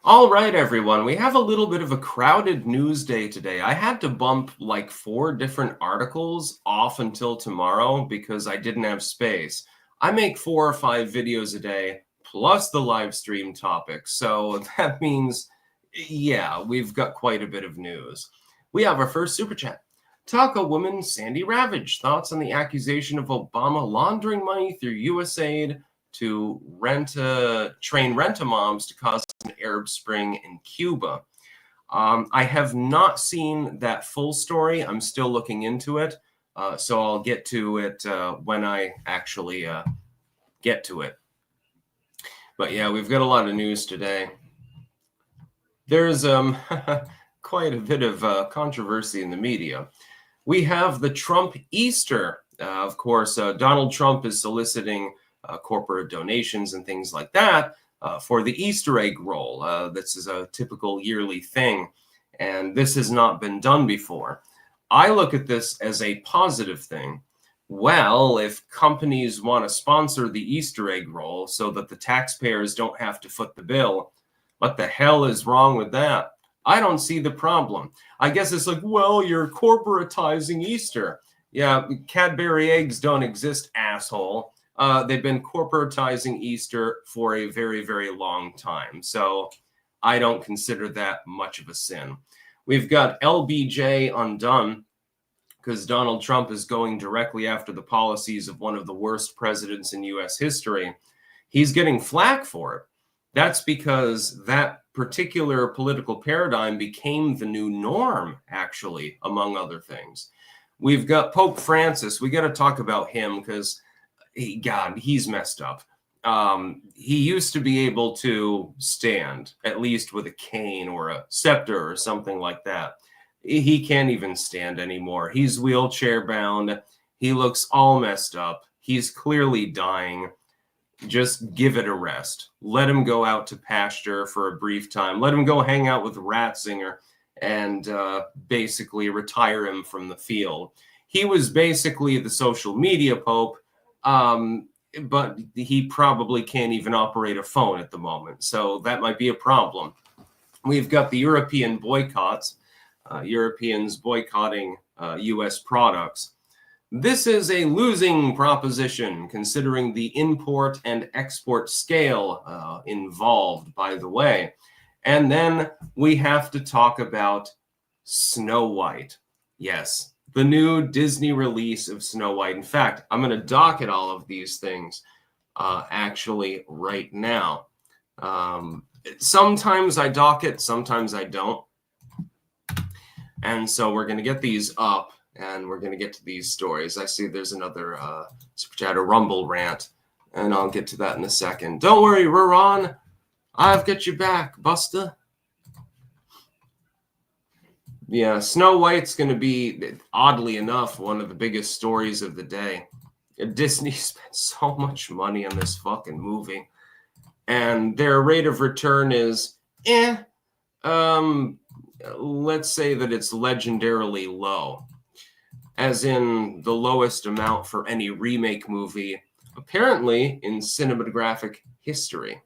All right, everyone. We have a little bit of a crowded news day today. I had to bump like 4 different articles off until tomorrow because I didn't have space. I make 4 or 5 videos a day plus the live stream topics. So that means, yeah, we've got quite a bit of news. We have our first super chat. Taco woman Sandy Ravage. Thoughts on the accusation of Obama laundering money through USAID to train rent-a-moms to cause an Arab Spring in Cuba. I have not seen that full story. I'm still looking into it, so I'll get to it when I actually get to it. But yeah, we've got a lot of news today. There's quite a bit of controversy in the media. We have the Trump Easter. Of course, Donald Trump is soliciting corporate donations and things like that for the Easter egg roll. This is a typical yearly thing, and this has not been done before. I look at this as a positive thing. Well, if companies want to sponsor the Easter egg roll so that the taxpayers don't have to foot the bill, what the hell is wrong with that? I don't see the problem. I guess it's like, well, you're corporatizing Easter. Yeah, Cadbury eggs don't exist, asshole. They've been corporatizing Easter for a very, very long time. So I don't consider that much of a sin. We've got LBJ undone because Donald Trump is going directly after the policies of one of the worst presidents in U.S. history. He's getting flack for it. That's because that particular political paradigm became the new norm, actually, among other things. We've got Pope Francis. We got to talk about him because God, he's messed up. He used to be able to stand, at least with a cane or a scepter or something like that. He can't even stand anymore. He's wheelchair bound. He looks all messed up. He's clearly dying. Just give it a rest. Let him go out to pasture for a brief time. Let him go hang out with Ratzinger and basically retire him from the field. He was basically the social media pope. But he probably can't even operate a phone at the moment. So that might be a problem. We've got the European boycotts, Europeans boycotting U.S. products. This is a losing proposition considering the import and export scale involved, by the way. And then we have to talk about Snow White. Yes. The new Disney release of Snow White. In fact, I'm going to docket all of these things actually right now. Sometimes I docket, sometimes I don't. And so we're going to get these up and we're going to get to these stories. I see there's another Super Chat, a Rumble rant, and I'll get to that in a second. Don't worry, Ruron. I've got your back, Busta. Yeah, Snow White's going to be, oddly enough, one of the biggest stories of the day. Disney spent so much money on this fucking movie, and their rate of return is, let's say that it's legendarily low, as in the lowest amount for any remake movie, apparently in cinematographic history.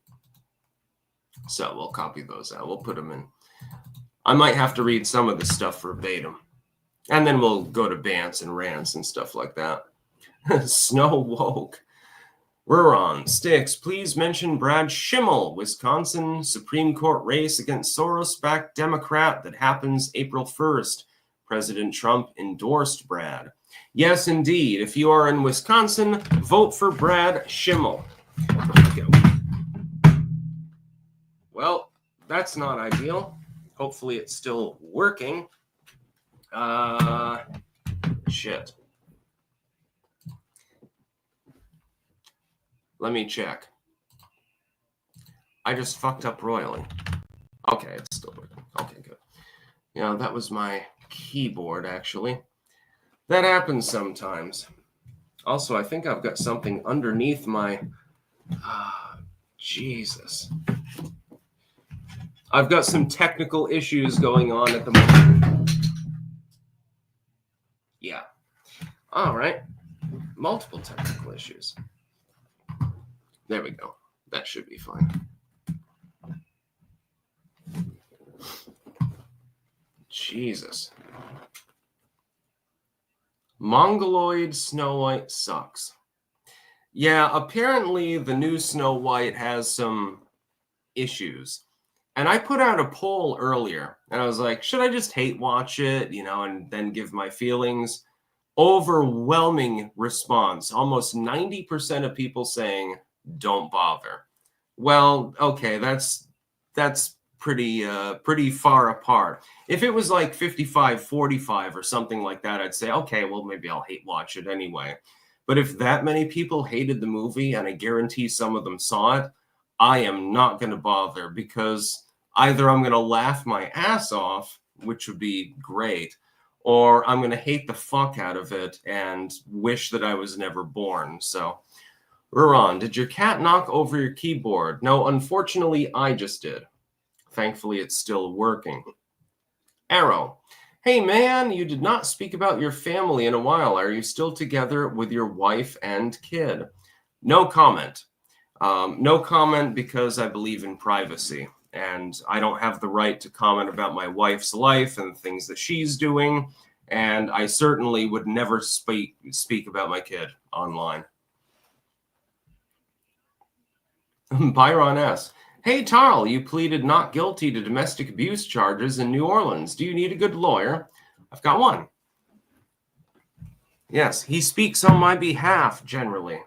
So we'll copy those out. We'll put them in. I might have to read some of this stuff verbatim. And then we'll go to bants and rants and stuff like that. Snow woke. Ruron, Sticks, please mention Brad Schimmel, Wisconsin Supreme Court race against Soros-backed Democrat that happens April 1st. President Trump endorsed Brad. Yes, indeed. If you are in Wisconsin, vote for Brad Schimmel. There we go. Well, that's not ideal. Hopefully it's still working. Shit. Let me check. I just fucked up royally. Okay, it's still working. Okay, good. Yeah, that was my keyboard, actually. That happens sometimes. Also, I think I've got something underneath my... Jesus. I've got some technical issues going on at the moment. Yeah. All right. Multiple technical issues. There we go. That should be fine. Jesus. Mongoloid Snow White sucks. Yeah, apparently the new Snow White has some issues. And I put out a poll earlier, and I was like, should I just hate watch it, and then give my feelings? Overwhelming response, almost 90% of people saying, don't bother. Well, okay, that's pretty far apart. If it was like 55-45 or something like that, I'd say, okay, well, maybe I'll hate watch it anyway. But if that many people hated the movie, and I guarantee some of them saw it, I am not going to bother, because either I'm going to laugh my ass off, which would be great, or I'm going to hate the fuck out of it and wish that I was never born. So, Ruron, did your cat knock over your keyboard? No, unfortunately, I just did. Thankfully, it's still working. Arrow, hey man, you did not speak about your family in a while. Are you still together with your wife and kid? No comment. No comment, because I believe in privacy, and I don't have the right to comment about my wife's life and things that she's doing, and I certainly would never speak about my kid online. Byron S. Hey, Tarl, you pleaded not guilty to domestic abuse charges in New Orleans. Do you need a good lawyer? I've got one. Yes, he speaks on my behalf, generally.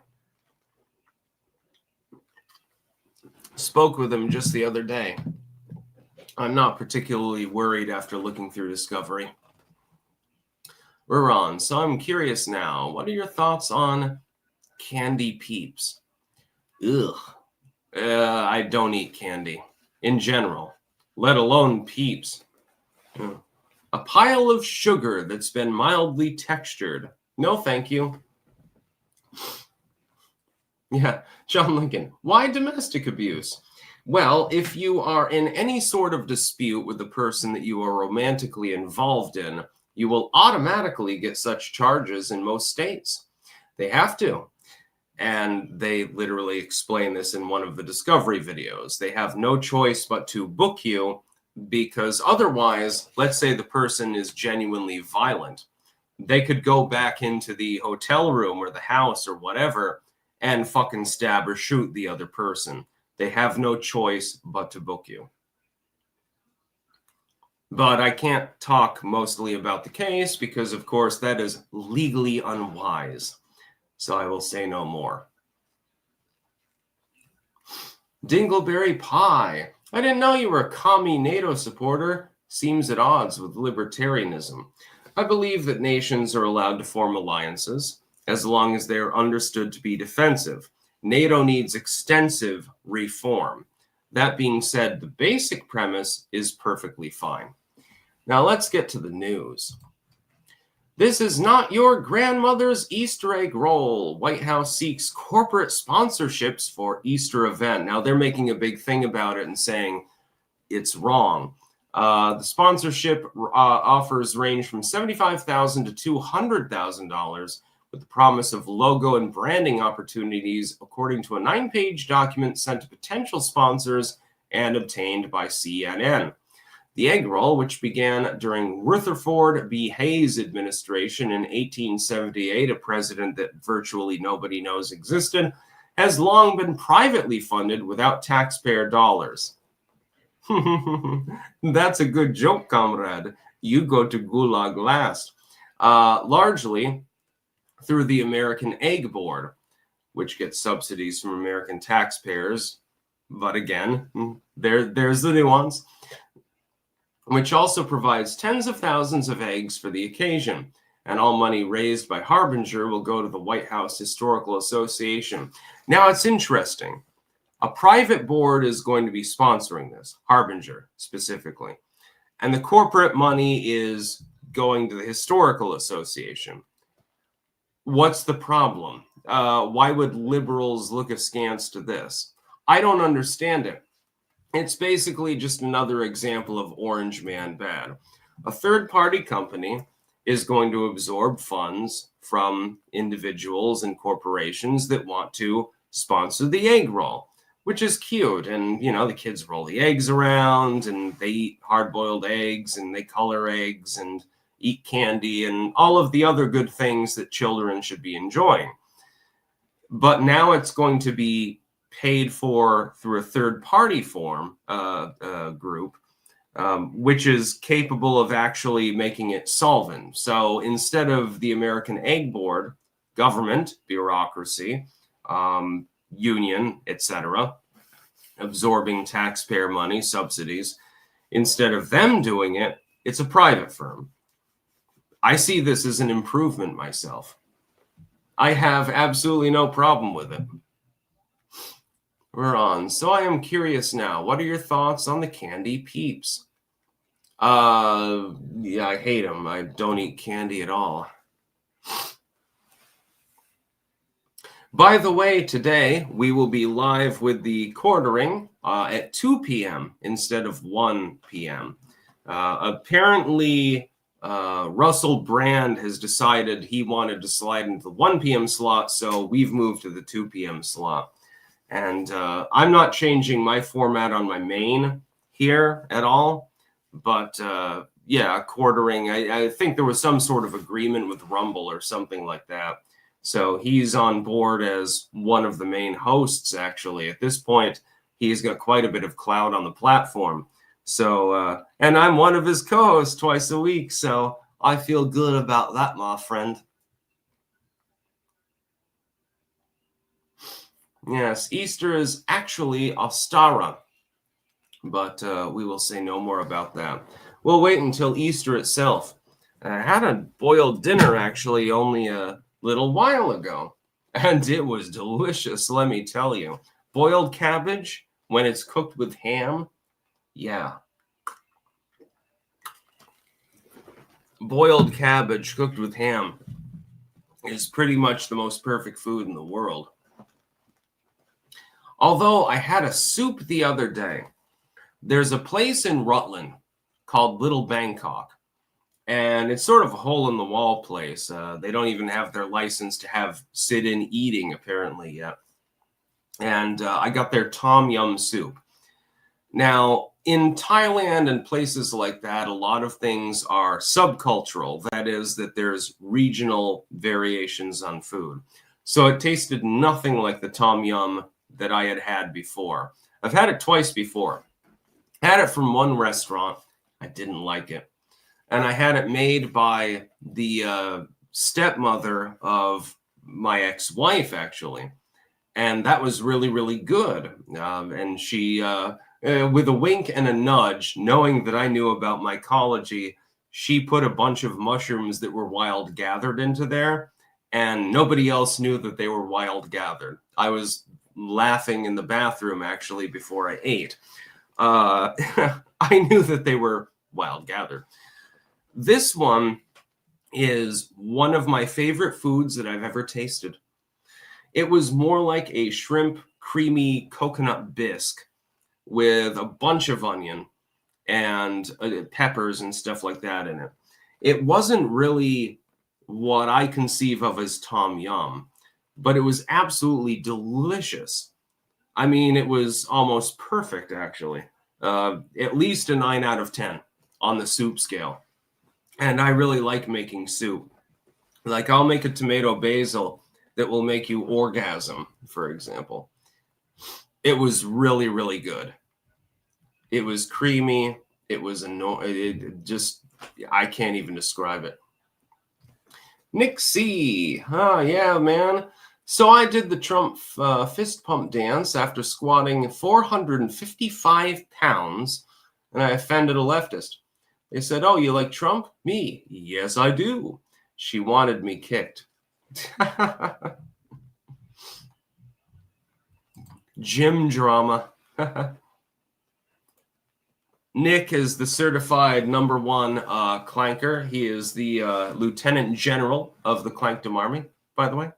Spoke with him just the other day. I'm not particularly worried after looking through Discovery. Ruron, so I'm curious now. What are your thoughts on candy peeps? Ugh. I don't eat candy in general, let alone peeps. A pile of sugar that's been mildly textured. No, thank you. Yeah, John Lincoln. Why domestic abuse? Well, if you are in any sort of dispute with the person that you are romantically involved in, you will automatically get such charges in most states. They have to. And they literally explain this in one of the Discovery videos. They have no choice but to book you, because otherwise, let's say the person is genuinely violent, they could go back into the hotel room or the house or whatever and fucking stab or shoot the other person. They have no choice but to book you. But I can't talk mostly about the case because, of course, that is legally unwise. So I will say no more. Dingleberry Pie. I didn't know you were a commie NATO supporter. Seems at odds with libertarianism. I believe that nations are allowed to form alliances as long as they are understood to be defensive. NATO needs extensive reform. That being said, the basic premise is perfectly fine. Now let's get to the news. This is not your grandmother's Easter egg roll. White House seeks corporate sponsorships for Easter event. Now they're making a big thing about it and saying it's wrong. The sponsorship offers range from $75,000 to $200,000 with the promise of logo and branding opportunities, according to a 9-page document sent to potential sponsors and obtained by CNN. The egg roll, which began during Rutherford B. Hayes' administration in 1878, a president that virtually nobody knows existed, has long been privately funded without taxpayer dollars. That's a good joke, comrade. You go to Gulag last. Largely through the American Egg Board, which gets subsidies from American taxpayers. But again, there's the nuance. Which also provides tens of thousands of eggs for the occasion. And all money raised by Harbinger will go to the White House Historical Association. Now, it's interesting. A private board is going to be sponsoring this, Harbinger specifically. And the corporate money is going to the Historical Association. What's the problem? Why would liberals look askance to this? I don't understand it. It's basically just another example of Orange Man bad. A third-party company is going to absorb funds from individuals and corporations that want to sponsor the egg roll. which is cute. And, you know, the kids roll the eggs around and they eat hard-boiled eggs and they color eggs and eat candy and all of the other good things that children should be enjoying. But now it's going to be paid for through a third-party group, which is capable of actually making it solvent. So instead of the American Egg Board, government, bureaucracy, union, etc., absorbing taxpayer money, subsidies, instead of them doing it, it's a private firm. I see this as an improvement myself. I have absolutely no problem with it. We're on. So I am curious now. What are your thoughts on the candy peeps? Yeah, I hate them. I don't eat candy at all. By the way, today we will be live with the quartering at 2 p.m. instead of 1 p.m. Apparently, Russell Brand has decided he wanted to slide into the 1 p.m. slot, so we've moved to the 2 p.m. slot. And I'm not changing my format on my main here at all, but yeah, quartering. I think there was some sort of agreement with Rumble or something like that. So he's on board as one of the main hosts, actually. At this point, he's got quite a bit of clout on the platform. So, and I'm one of his co-hosts twice a week, so I feel good about that, my friend. Yes, Easter is actually Ostara, but we will say no more about that. We'll wait until Easter itself. I had a boiled dinner, actually, only a little while ago, and it was delicious, let me tell you. Boiled cabbage, when it's cooked with ham, yeah. Boiled cabbage cooked with ham is pretty much the most perfect food in the world. Although I had a soup the other day. There's a place in Rutland called Little Bangkok, and it's sort of a hole-in-the-wall place. They don't even have their license to have sit-in eating, apparently, yet. And I got their tom yum soup. Now, in Thailand and places like that, a lot of things are subcultural. That is, that there's regional variations on food. So it tasted nothing like the tom yum that I had had before. I've had it twice before. I had it from one restaurant. I didn't like it. And I had it made by the stepmother of my ex-wife, actually. And that was really, really good. And she, with a wink and a nudge, knowing that I knew about mycology, she put a bunch of mushrooms that were wild gathered into there. And nobody else knew that they were wild gathered. I was laughing in the bathroom, actually, before I ate. I knew that they were wild gathered. This one is one of my favorite foods that I've ever tasted. It was more like a shrimp creamy coconut bisque with a bunch of onion and peppers and stuff like that in it. It wasn't really what I conceive of as tom yum, but it was absolutely delicious. I mean, it was almost perfect, actually. At least a 9 out of 10 on the soup scale. And I really like making soup. Like, I'll make a tomato basil that will make you orgasm, for example. It was really, really good. It was creamy. It was I can't even describe it. Nick C. Oh, yeah, man. So I did the Trump fist pump dance after squatting 455 pounds, and I offended a leftist. They said, "Oh, you like Trump?" Me. Yes, I do. She wanted me kicked. Gym drama. Nick is the certified #1 clanker. He is the lieutenant general of the Clankdom Army, by the way.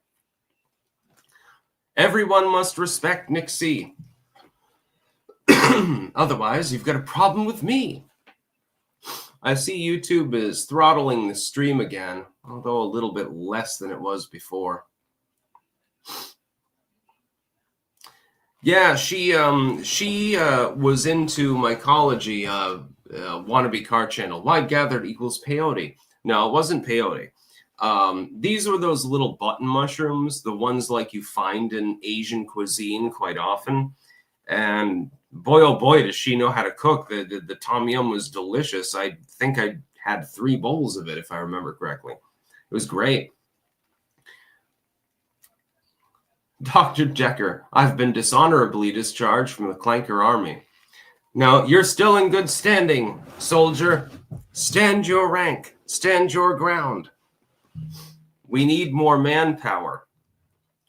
Everyone must respect Nick C. Otherwise, you've got a problem with me. I see YouTube is throttling the stream again, although a little bit less than it was before. Yeah, she was into mycology, wannabe car channel. Why gathered equals peyote? No, it wasn't peyote. These are those little button mushrooms, the ones like you find in Asian cuisine quite often. And boy, oh boy, does she know how to cook. The tom yum was delicious. I think I had 3 bowls of it, if I remember correctly. It was great. Dr. Decker, I've been dishonorably discharged from the Clanker Army. Now, you're still in good standing, soldier. Stand your rank. Stand your ground. We need more manpower.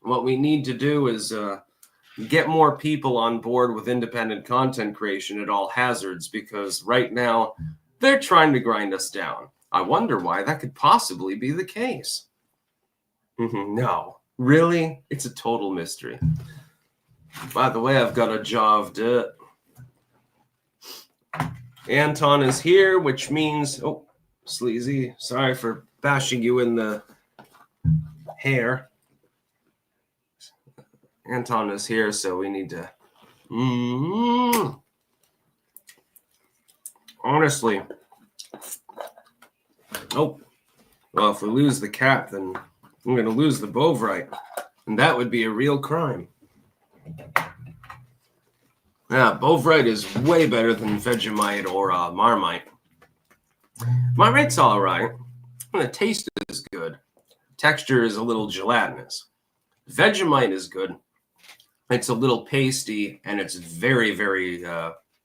What we need to do is get more people on board with independent content creation at all hazards, because right now they're trying to grind us down. I wonder why that could possibly be the case. No, really? It's a total mystery. By the way, I've got a jaw of dirt. Anton is here, which means, oh, Sleazy, sorry for bashing you in the hair. Anton is here, so we need to. Honestly. Oh, well, if we lose the cap, then I'm going to lose the Bovright, and that would be a real crime. Yeah, Bovright is way better than Vegemite or Marmite. Marmite's all right. The taste is good. Texture is a little gelatinous. Vegemite is good. It's a little pasty, and it's very, very,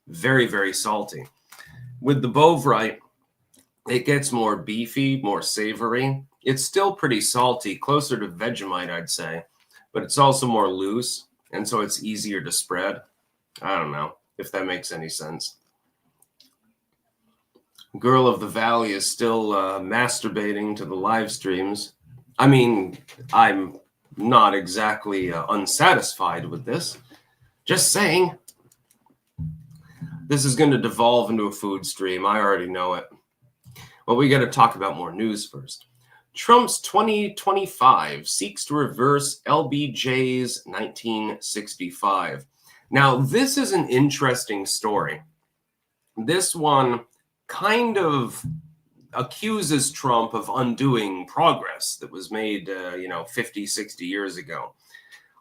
very salty. With the Bovright, it gets more beefy, more savory. It's still pretty salty, closer to Vegemite, I'd say, but it's also more loose, and so it's easier to spread. I don't know if that makes any sense. Girl of the Valley is still masturbating to the live streams. I mean, I'm not exactly unsatisfied with this. Just saying. This is going to devolve into a food stream. I already know it. Well, we got to talk about more news first. Trump's 2025 seeks to reverse LBJ's 1965. Now, this is an interesting story. This one kind of accuses Trump of undoing progress that was made, 50, 60 years ago.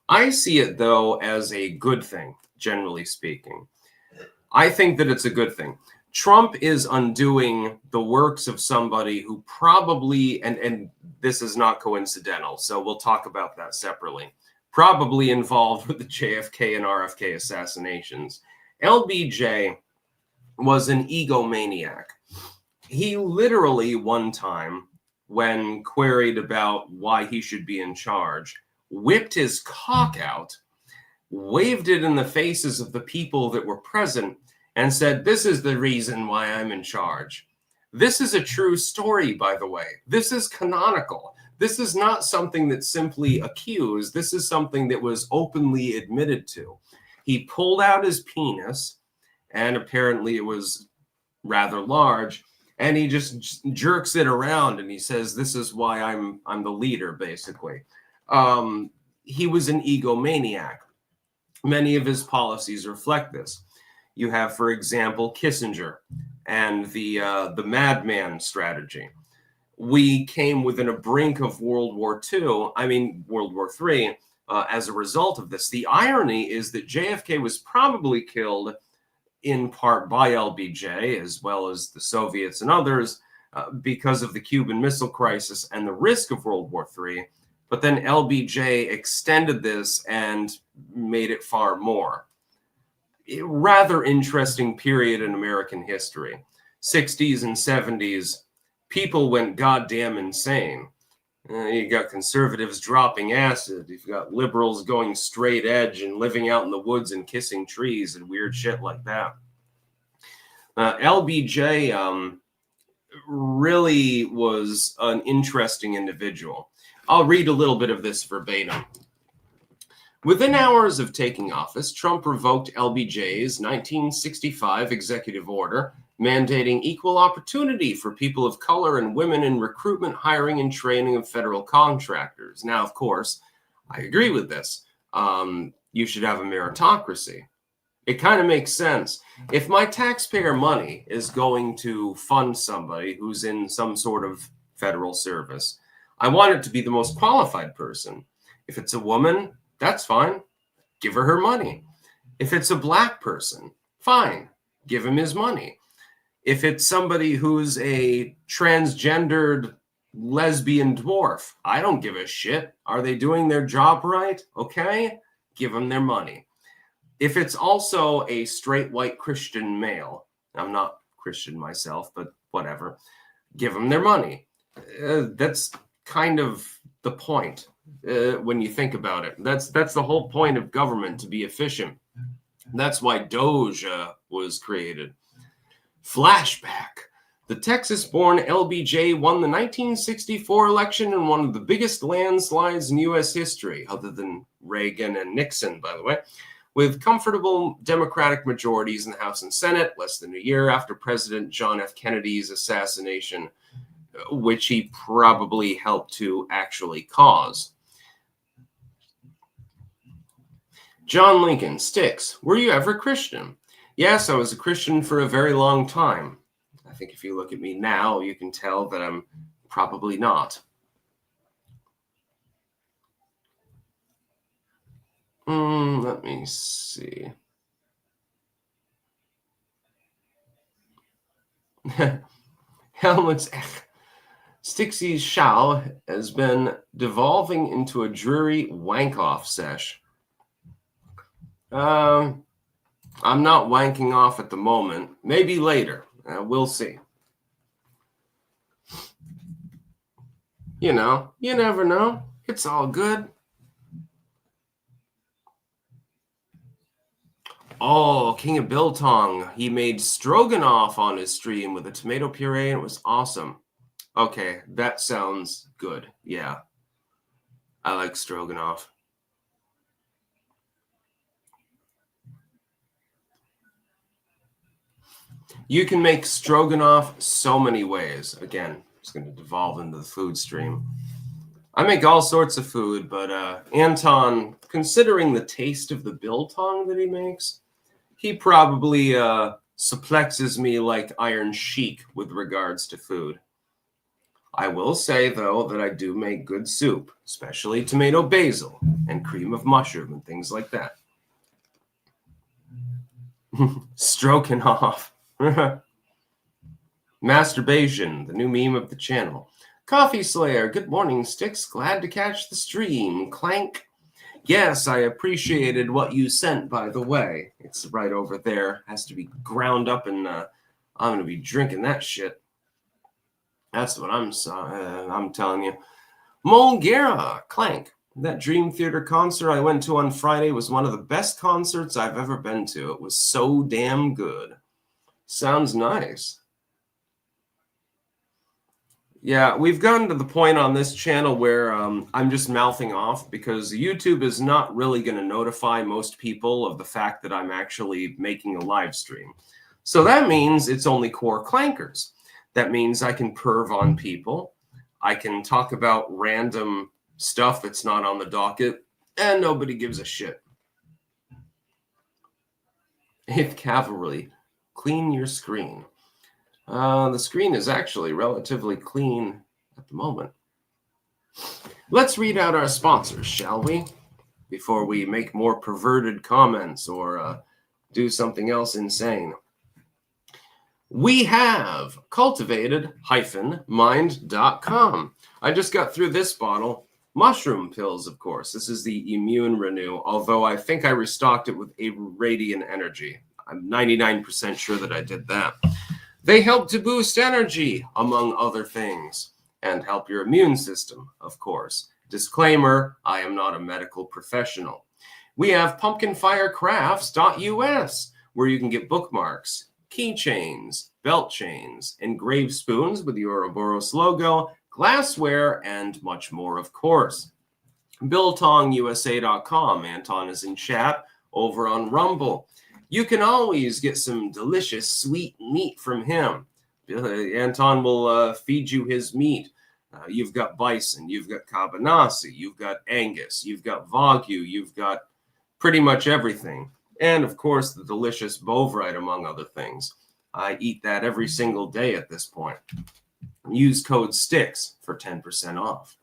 I see it, though, as a good thing, generally speaking. I think that it's a good thing. Trump is undoing the works of somebody who probably, and this is not coincidental, so we'll talk about that separately, probably involved with the JFK and RFK assassinations. LBJ was an egomaniac. He literally, one time, when queried about why he should be in charge, whipped his cock out, waved it in the faces of the people that were present, and said, "This is the reason why I'm in charge." This is a true story, by the way. This is canonical. This is not something that's simply accused. This is something that was openly admitted to. He pulled out his penis, and apparently it was rather large, and he just jerks it around, and he says, "This is why I'm the leader," basically. He was an egomaniac. Many of his policies reflect this. You have, for example, Kissinger and the madman strategy. We came within a brink of World War III, as a result of this. The irony is that JFK was probably killed in part by LBJ, as well as the Soviets and others, because of the Cuban Missile Crisis and the risk of World War III. But then LBJ extended this and made it far more. A rather interesting period in American history. 60s and 70s, people went goddamn insane. You got conservatives dropping acid. You've got liberals going straight edge and living out in the woods and kissing trees and weird shit like that. LBJ really was an interesting individual. I'll read a little bit of this verbatim. Within hours of taking office, Trump revoked LBJ's 1965 executive order mandating equal opportunity for people of color and women in recruitment, hiring, and training of federal contractors. Now, of course, I agree with this. you should have a meritocracy. It kind of makes sense. If my taxpayer money is going to fund somebody who's in some sort of federal service, I want it to be the most qualified person. If it's a woman, that's fine. Give her money. If it's a black person, fine. Give him his money. If it's somebody who's a transgendered lesbian dwarf, I don't give a shit. Are they doing their job right? Okay, give them their money. If it's also a straight white Christian male, I'm not Christian myself, but whatever, give them their money. That's kind of the point when you think about it. That's the whole point of government, to be efficient. That's why Doge was created. Flashback. The Texas-born LBJ won the 1964 election in one of the biggest landslides in U.S. history, other than Reagan and Nixon, by the way, with comfortable Democratic majorities in the House and Senate less than a year after President John F. Kennedy's assassination, which he probably helped to actually cause. John Lincoln, Sticks, were you ever Christian? Yes, I was a Christian for a very long time. I think if you look at me now, you can tell that I'm probably not. Let me see. Helmut's Stixie's Shao has been devolving into a dreary wank-off sesh. I'm not wanking off at the moment. Maybe later. We'll see. You know, you never know. It's all good. Oh, King of Biltong. He made stroganoff on his stream with a tomato puree, and it was awesome. Okay, that sounds good. Yeah. I like stroganoff. You can make stroganoff so many ways. Again, it's going to devolve into the food stream. I make all sorts of food, but Anton, considering the taste of the biltong that he makes, he probably suplexes me like Iron Sheik with regards to food. I will say, though, that I do make good soup, especially tomato basil and cream of mushroom and things like that. Stroking off. Masturbation, the new meme of the channel. Coffee Slayer, good morning, Sticks. Glad to catch the stream. Clank. Yes, I appreciated what you sent, by the way. It's right over there. Has to be ground up, and I'm going to be drinking that shit. That's what I'm telling you. Mulgera, Clank. That Dream Theater concert I went to on Friday was one of the best concerts I've ever been to. It was so damn good. Sounds nice. Yeah, we've gotten to the point on this channel where I'm just mouthing off because YouTube is not really going to notify most people of the fact that I'm actually making a live stream. So that means it's only core clankers. That means I can perv on people. I can talk about random stuff that's not on the docket, and nobody gives a shit. 8th Cavalry, clean your screen. The screen is actually relatively clean at the moment. Let's read out our sponsors, shall we? Before we make more perverted comments or do something else insane. We have cultivated-mind.com. I just got through this bottle. Mushroom pills, of course. This is the Immune Renew, although I think I restocked it with a Radiant Energy. I'm 99% sure that I did that. They help to boost energy, among other things, and help your immune system, of course. Disclaimer, I am not a medical professional. We have pumpkinfirecrafts.us, where you can get bookmarks, keychains, belt chains, engraved spoons with the Ouroboros logo, glassware, and much more, of course. BiltongUSA.com. Anton is in chat over on Rumble. You can always get some delicious sweet meat from him. Anton will feed you his meat. You've got bison, you've got cabanasi, you've got Angus, you've got Wagyu, you've got pretty much everything. And of course, the delicious Bovrite, among other things. I eat that every single day at this point. Use code STICKS for 10% off.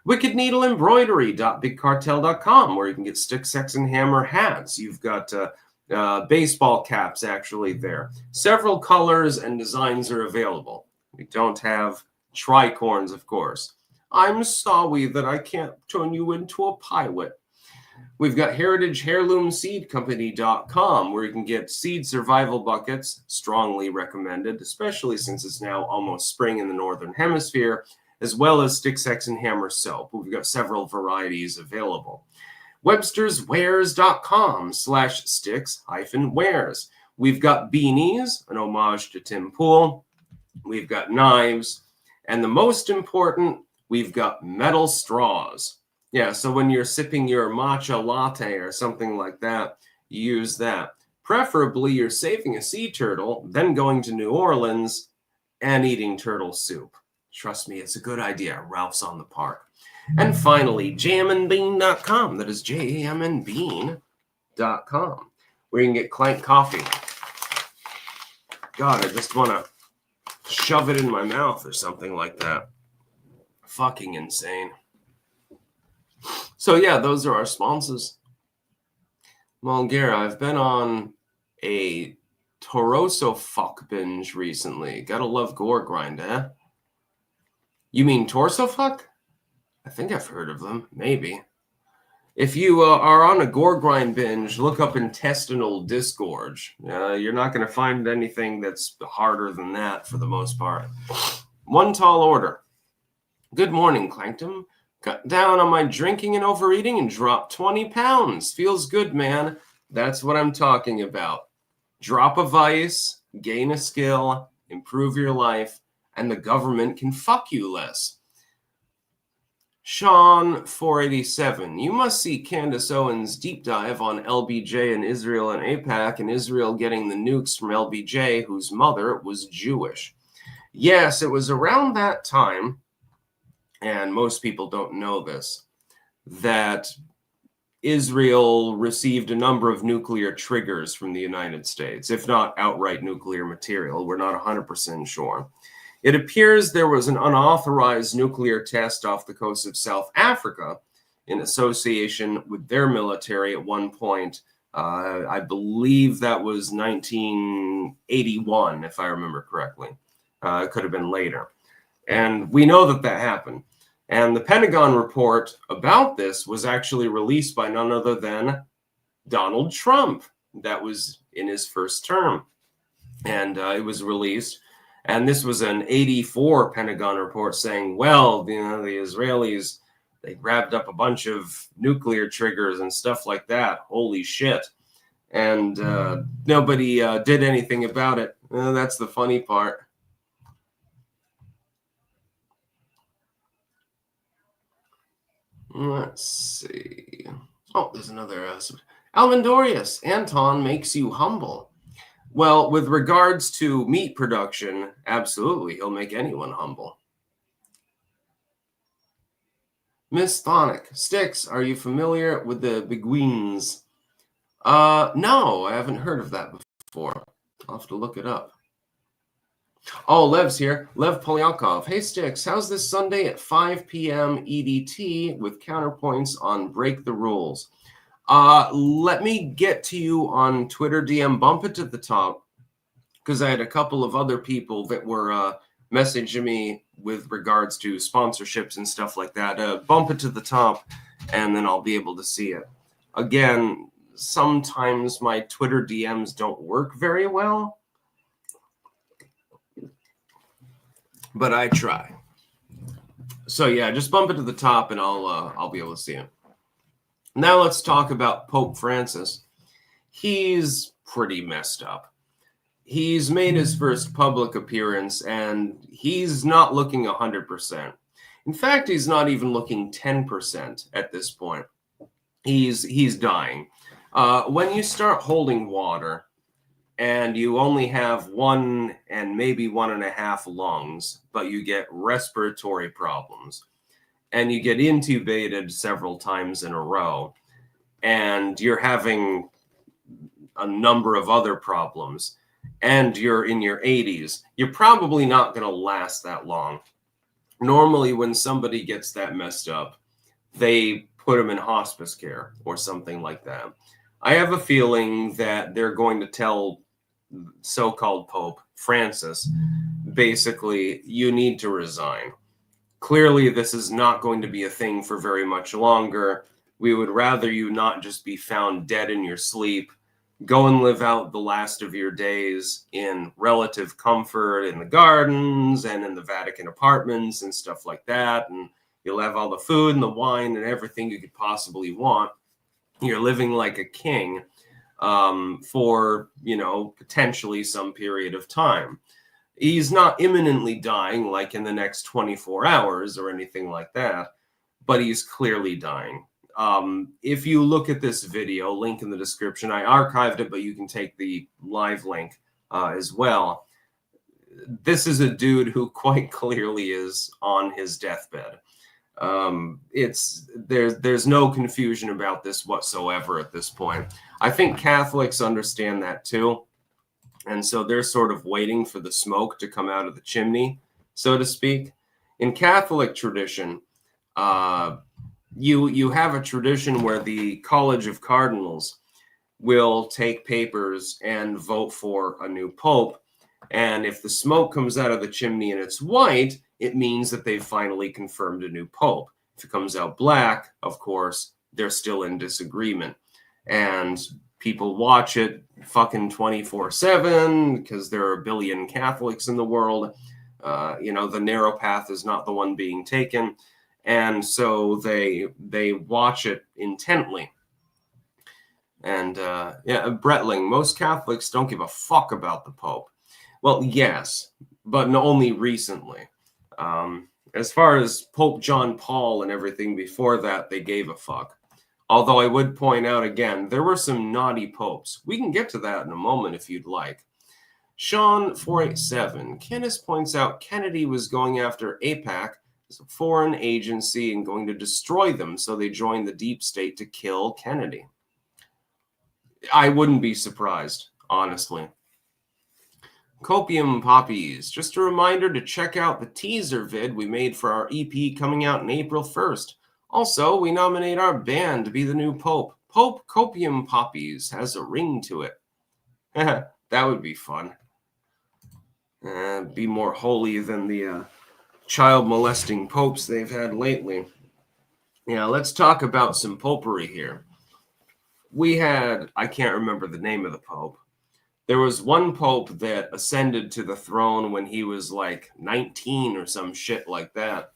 Wicked Needle Embroidery.bigcartel.com, where you can get Stick, Sex, and Hammer hats. You've got baseball caps actually there. Several colors and designs are available. We don't have tricorns, of course. I'm sorry that I can't turn you into a pilot. We've got HeritageHeirloomSeedCompany.com, where you can get seed survival buckets, strongly recommended, especially since it's now almost spring in the Northern Hemisphere, as well as Stick, Sex, and Hammer soap. We've got several varieties available. Webster'sWares.com/sticks-wares. We've got beanies, an homage to Tim Pool. We've got knives. And the most important, we've got metal straws. Yeah, so when you're sipping your matcha latte or something like that, you use that. Preferably, you're saving a sea turtle, then going to New Orleans and eating turtle soup. Trust me, it's a good idea. Ralph's on the park. And finally, jamandbean.com. That is jamandbean.com, where you can get Clank coffee. God, I just want to shove it in my mouth or something like that. Fucking insane. So yeah, those are our sponsors. Mulgera, I've been on a Toroso fuck binge recently. Gotta love gore grind, eh? You mean torso fuck? I think I've heard of them. Maybe. If you are on a gore grind binge, look up intestinal disgorge. You're not going to find anything that's harder than that for the most part. One tall order. Good morning, Clankton. Cut down on my drinking and overeating and dropped 20 pounds. Feels good, man. That's what I'm talking about. Drop a vice, gain a skill, improve your life, and the government can fuck you less. Sean 487, you must see Candace Owens' deep dive on LBJ and Israel and AIPAC and Israel getting the nukes from LBJ, whose mother was Jewish. Yes, it was around that time, and most people don't know this, that Israel received a number of nuclear triggers from the United States, if not outright nuclear material. We're not 100% sure. It appears there was an unauthorized nuclear test off the coast of South Africa in association with their military at one point. I believe that was 1981, if I remember correctly. It could have been later. And we know that that happened. And the Pentagon report about this was actually released by none other than Donald Trump. That was in his first term. And it was released. And this was an 84 Pentagon report saying, well, the Israelis, they grabbed up a bunch of nuclear triggers and stuff like that. Holy shit. And nobody did anything about it. That's the funny part. Let's see. Oh, there's another. Almendorius, Anton makes you humble. Well, with regards to meat production, absolutely, he'll make anyone humble. Miss Thonic, Sticks, are you familiar with the Beguines? No, I haven't heard of that before. I'll have to look it up. Oh, Lev's here. Lev Polyakov. Hey, Sticks, how's this Sunday at 5 p.m. EDT with counterpoints on Break the Rules? Let me get to you on Twitter DM. Bump it to the top, because I had a couple of other people that were messaging me with regards to sponsorships and stuff like that. Bump it to the top, and then I'll be able to see it. Again, sometimes my Twitter DMs don't work very well, but I try. So yeah, just bump it to the top, and I'll be able to see it. Now let's talk about Pope Francis. He's pretty messed up. He's made his first public appearance, and he's not looking 100%. In fact, he's not even looking 10% at this point. He's dying. When you start holding water, and you only have 1 and maybe 1.5 lungs, but you get respiratory problems, and you get intubated several times in a row, and you're having a number of other problems, and you're in your 80s, you're probably not going to last that long. Normally, when somebody gets that messed up, they put them in hospice care or something like that. I have a feeling that they're going to tell so-called Pope Francis, basically, you need to resign. Clearly, this is not going to be a thing for very much longer. We would rather you not just be found dead in your sleep. Go and live out the last of your days in relative comfort in the gardens and in the Vatican apartments and stuff like that. And you'll have all the food and the wine and everything you could possibly want. You're living like a king for, potentially some period of time. He's not imminently dying like in the next 24 hours or anything like that, but he's clearly dying. If you look at this video, link in the description, I archived it, but you can take the live link as well. This is a dude who quite clearly is on his deathbed. There's no confusion about this whatsoever at this point. I think Catholics understand that too. And so they're sort of waiting for the smoke to come out of the chimney, so to speak. In Catholic tradition, you have a tradition where the College of Cardinals will take papers and vote for a new pope. And if the smoke comes out of the chimney and it's white, it means that they've finally confirmed a new pope. If it comes out black, of course, they're still in disagreement. And people watch it fucking 24/7 because there are a billion Catholics in the world. The narrow path is not the one being taken. And so they watch it intently. And Bretling, most Catholics don't give a fuck about the Pope. Well, yes, but only recently. As far as Pope John Paul and everything before that, they gave a fuck. Although I would point out again, there were some naughty popes. We can get to that in a moment if you'd like. Sean487, Kenneth points out Kennedy was going after AIPAC as a foreign agency and going to destroy them, so they joined the deep state to kill Kennedy. I wouldn't be surprised, honestly. Copium Poppies, just a reminder to check out the teaser vid we made for our EP coming out on April 1st. Also, we nominate our band to be the new Pope. Pope Copium Poppies has a ring to it. That would be fun. Be more holy than the child molesting popes they've had lately. Yeah, let's talk about some popery here. We had, I can't remember the name of the pope. There was one pope that ascended to the throne when he was like 19 or some shit like that.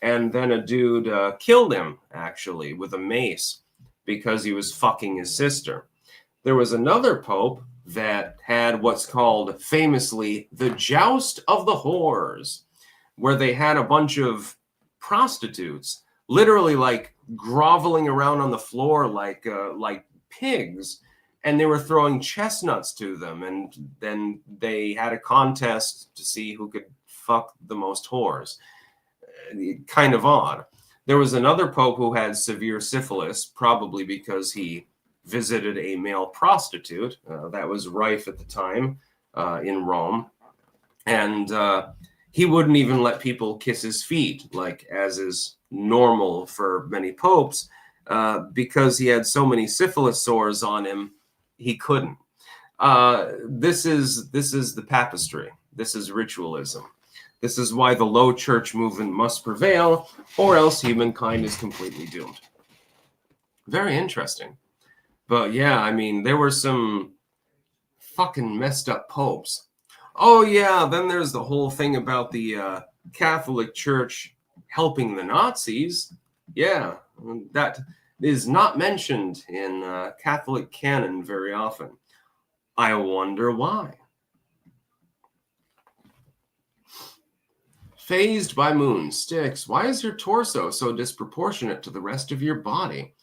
And then a dude killed him, actually, with a mace because he was fucking his sister. There was another pope that had what's called famously the Joust of the Whores, where they had a bunch of prostitutes literally like groveling around on the floor like pigs, and they were throwing chestnuts to them, and then they had a contest to see who could fuck the most whores. Kind of odd. There was another pope who had severe syphilis, probably because he visited a male prostitute. That was rife at the time in Rome. And he wouldn't even let people kiss his feet, like as is normal for many popes, because he had so many syphilis sores on him, he couldn't. This is the papistry. This is ritualism. This is why the low church movement must prevail, or else humankind is completely doomed. Very interesting. But yeah, I mean, there were some fucking messed up popes. Oh yeah, then there's the whole thing about the Catholic Church helping the Nazis. Yeah, that is not mentioned in Catholic canon very often. I wonder why. Phased by Moon, Sticks, why is your torso so disproportionate to the rest of your body?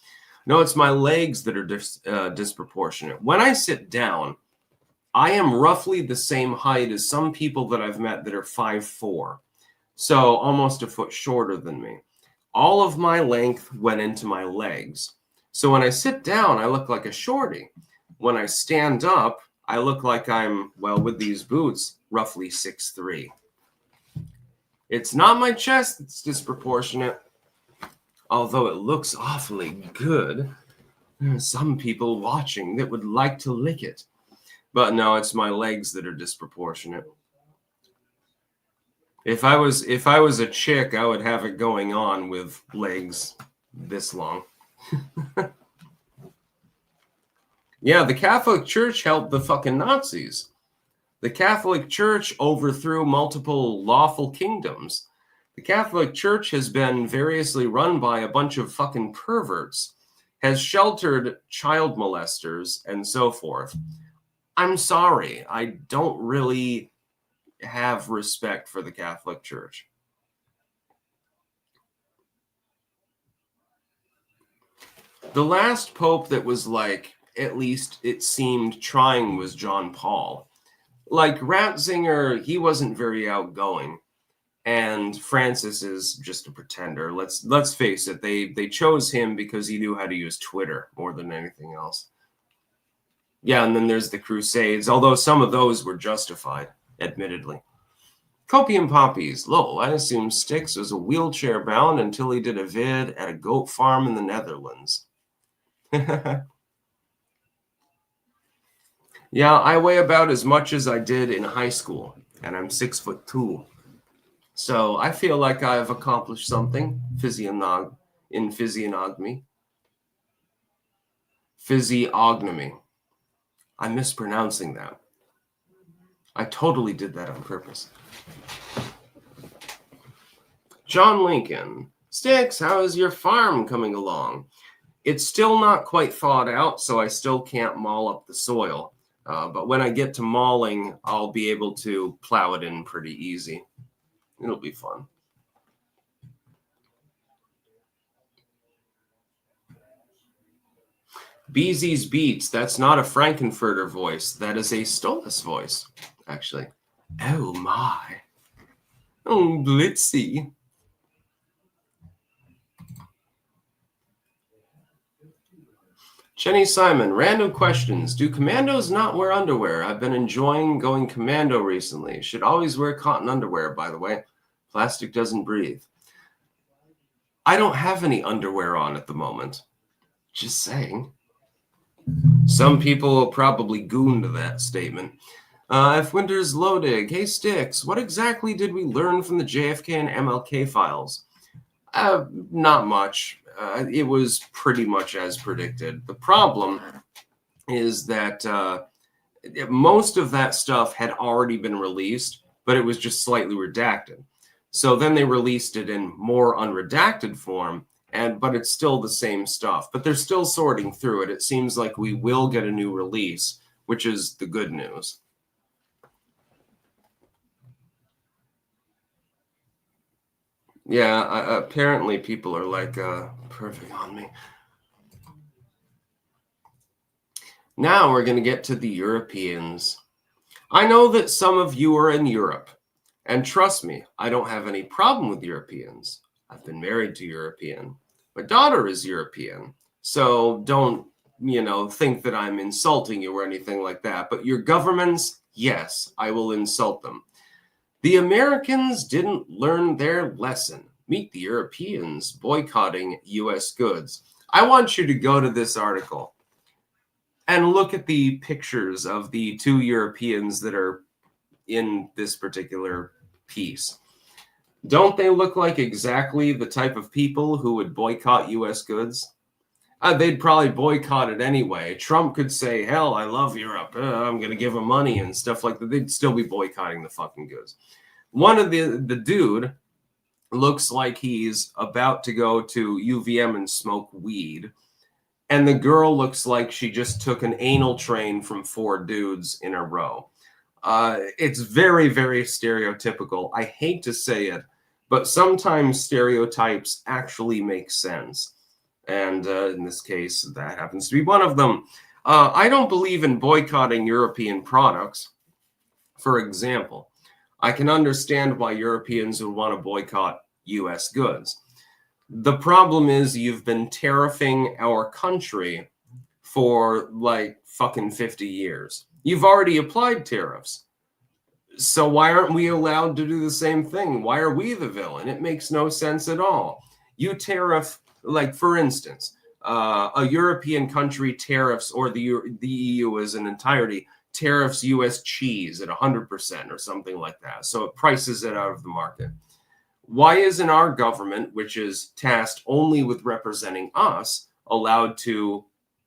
No, it's my legs that are disproportionate. When I sit down, I am roughly the same height as some people that I've met that are 5'4", so almost a foot shorter than me. All of my length went into my legs. So when I sit down, I look like a shorty. When I stand up, I look like I'm, well, with these boots, roughly 6'3". It's not my chest that's disproportionate, although it looks awfully good. There are some people watching that would like to lick it. But no, it's my legs that are disproportionate. If I was a chick, I would have it going on with legs this long. Yeah, the Catholic Church helped the fucking Nazis. The Catholic Church overthrew multiple lawful kingdoms. The Catholic Church has been variously run by a bunch of fucking perverts, has sheltered child molesters, and so forth. I'm sorry, I don't really have respect for the Catholic Church. The last pope that was like, at least it seemed, trying was John Paul. Like Ratzinger, he wasn't very outgoing, and Francis is just a pretender. Let's face it, they chose him because he knew how to use Twitter more than anything else. Yeah, and then there's the Crusades, although some of those were justified, admittedly. Copium Poppies. Lol, I assume Styx was a wheelchair bound until he did a vid at a goat farm in the Netherlands. Yeah, I weigh about as much as I did in high school, and I'm 6'2". So I feel like I've accomplished something in physiognomy. Physiognomy. I'm mispronouncing that. I totally did that on purpose. John Lincoln. Styx, how is your farm coming along? It's still not quite thawed out, so I still can't maul up the soil. But when I get to mauling, I'll be able to plow it in pretty easy. It'll be fun. Beezy's Beats. That's not a Frankenfurter voice. That is a Stolas voice, actually. Oh, my. Oh, Blitzy. Jenny Simon, random questions. Do commandos not wear underwear? I've been enjoying going commando recently. Should always wear cotton underwear, by the way. Plastic doesn't breathe. I don't have any underwear on at the moment. Just saying. Some people will probably goon to that statement. If Winter's Lodig, hey Styx, what exactly did we learn from the JFK and MLK files? Not much. It was pretty much as predicted. The problem is that most of that stuff had already been released, but it was just slightly redacted. So then they released it in more unredacted form, but it's still the same stuff. But they're still sorting through it. It seems like we will get a new release, which is the good news. Yeah, apparently people are like perfect on me. Now we're going to get to the Europeans. I know that some of you are in Europe, and trust me, I don't have any problem with Europeans. I've been married to European. My daughter is European, so don't, think that I'm insulting you or anything like that. But your governments, yes, I will insult them. The Americans didn't learn their lesson. Meet the Europeans boycotting U.S. goods. I want you to go to this article and look at the pictures of the two Europeans that are in this particular piece. Don't they look like exactly the type of people who would boycott U.S. goods? They'd probably boycott it anyway. Trump could say, hell, I love Europe. I'm going to give them money and stuff like that. They'd still be boycotting the fucking goods. One of the dude looks like he's about to go to UVM and smoke weed. And the girl looks like she just took an anal train from 4 dudes in a row. It's very, very stereotypical. I hate to say it, but sometimes stereotypes actually make sense. And in this case, that happens to be one of them. I don't believe in boycotting European products. For example, I can understand why Europeans would want to boycott U.S. goods. The problem is you've been tariffing our country for like fucking 50 years. You've already applied tariffs. So why aren't we allowed to do the same thing? Why are we the villain? It makes no sense at all. You tariff, like for instance, a European country tariffs, or the EU as an entirety, tariffs U.S. cheese at 100% or something like that. So it prices it out of the market. Why isn't our government, which is tasked only with representing us, allowed to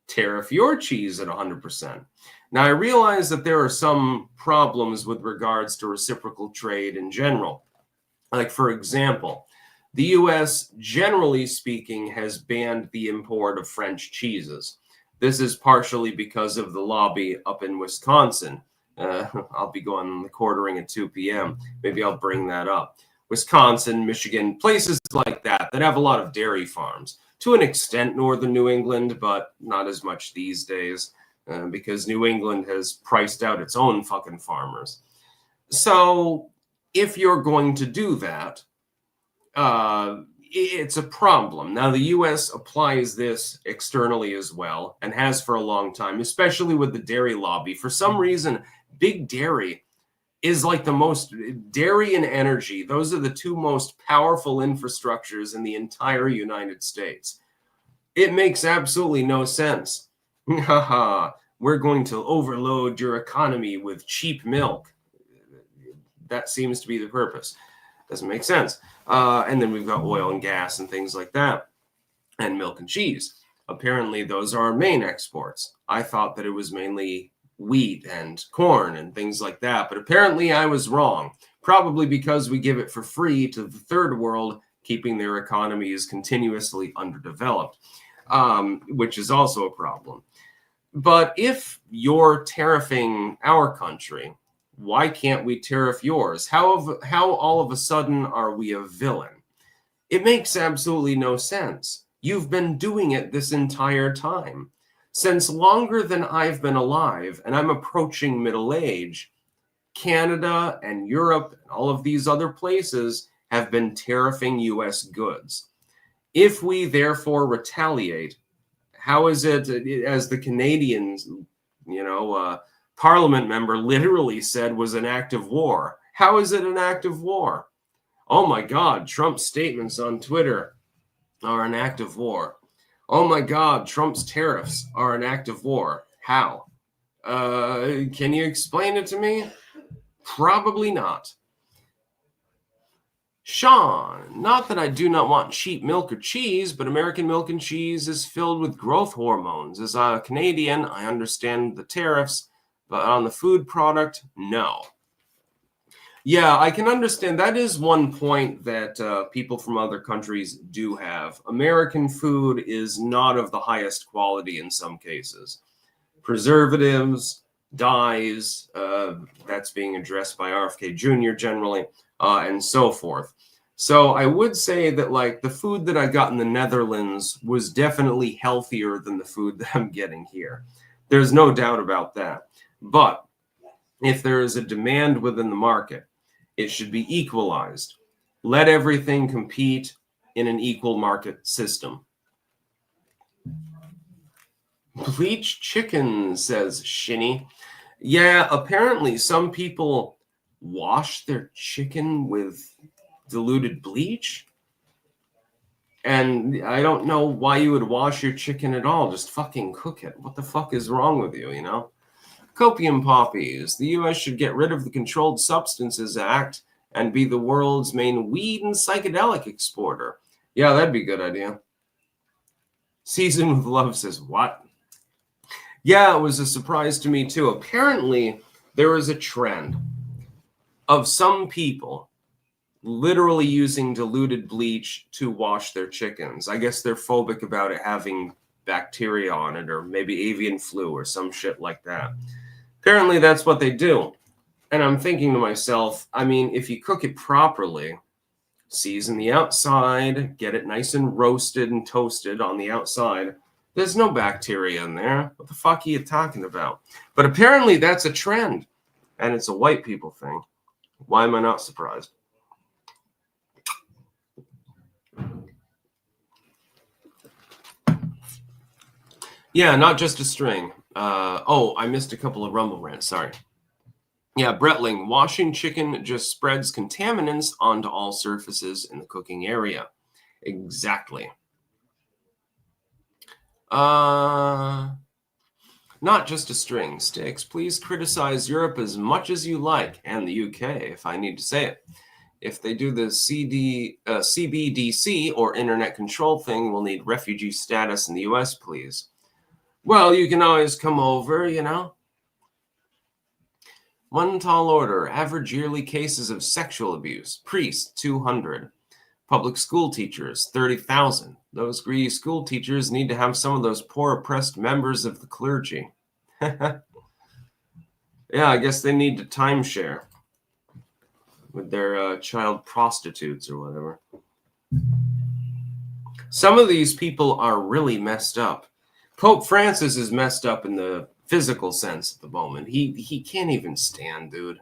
tariff your cheese at 100%? Now, I realize that there are some problems with regards to reciprocal trade in general. Like, for example, the U.S., generally speaking, has banned the import of French cheeses. This is partially because of the lobby up in Wisconsin. I'll be going on the quartering at 2 p.m. Maybe I'll bring that up. Wisconsin, Michigan, places like that have a lot of dairy farms. To an extent, northern New England, but not as much these days. Because New England has priced out its own fucking farmers. So if you're going to do that, it's a problem. Now, the U.S. applies this externally as well, and has for a long time, especially with the dairy lobby. For some reason, big dairy is like the most, dairy and energy, those are the two most powerful infrastructures in the entire United States. It makes absolutely no sense. Haha, we're going to overload your economy with cheap milk. That seems to be the purpose. Doesn't make sense. And then we've got oil and gas and things like that, and milk and cheese. Apparently, those are our main exports. I thought that it was mainly wheat and corn and things like that, but apparently I was wrong. Probably because we give it for free to the third world, keeping their economies continuously underdeveloped. Which is also a problem. But if you're tariffing our country, why can't we tariff yours? How all of a sudden are we a villain? It makes absolutely no sense. You've been doing it this entire time. Since longer than I've been alive, and I'm approaching middle age, Canada and Europe and all of these other places have been tariffing U.S. goods. If we therefore retaliate, how is it, as the Canadians, parliament member literally said, was an act of war? How is it an act of war? Oh my God, Trump's statements on Twitter are an act of war. Oh my God, Trump's tariffs are an act of war. How? Can you explain it to me? Probably not. Sean, not that I do not want cheap milk or cheese, but American milk and cheese is filled with growth hormones. As a Canadian, I understand the tariffs, but on the food product, no. Yeah, I can understand. That is one point that people from other countries do have. American food is not of the highest quality in some cases. Preservatives, dyes, that's being addressed by RFK Jr. generally, and so forth. So I would say that like the food that I got in the Netherlands was definitely healthier than the food that I'm getting here. There's no doubt about that. But if there is a demand within the market, it should be equalized. Let everything compete in an equal market system. Bleached chicken, says Shinny. Yeah, apparently some people wash their chicken with diluted bleach. And I don't know why you would wash your chicken at all. Just fucking cook it. What the fuck is wrong with you, you know? Copium poppies. The U.S. should get rid of the Controlled Substances Act and be the world's main weed and psychedelic exporter. Yeah, that'd be a good idea. Season with Love says, what? Yeah, it was a surprise to me too. Apparently, there is a trend of some people literally using diluted bleach to wash their chickens. I guess they're phobic about it having bacteria on it, or maybe avian flu or some shit like that. Apparently, that's what they do. And I'm thinking to myself, I mean, if you cook it properly, season the outside, get it nice and roasted and toasted on the outside, there's no bacteria in there. What the fuck are you talking about? But apparently that's a trend, and it's a white people thing. Why am I not surprised? Yeah, not just a string. Oh, I missed a couple of Rumble rants. Sorry. Yeah, Bretling, washing chicken just spreads contaminants onto all surfaces in the cooking area. Exactly. Not just a string. Sticks, please criticize Europe as much as you like, and the UK, if I need to say it. If they do the CBDC or internet control thing, we'll need refugee status in the US, please. Well, you can always come over, you know. One tall order, average yearly cases of sexual abuse. Priests, 200. Public school teachers, 30,000. Those greedy school teachers need to have some of those poor oppressed members of the clergy. Yeah, I guess they need to timeshare with their child prostitutes or whatever. Some of these people are really messed up. Pope Francis is messed up in the physical sense at the moment. He can't even stand, dude.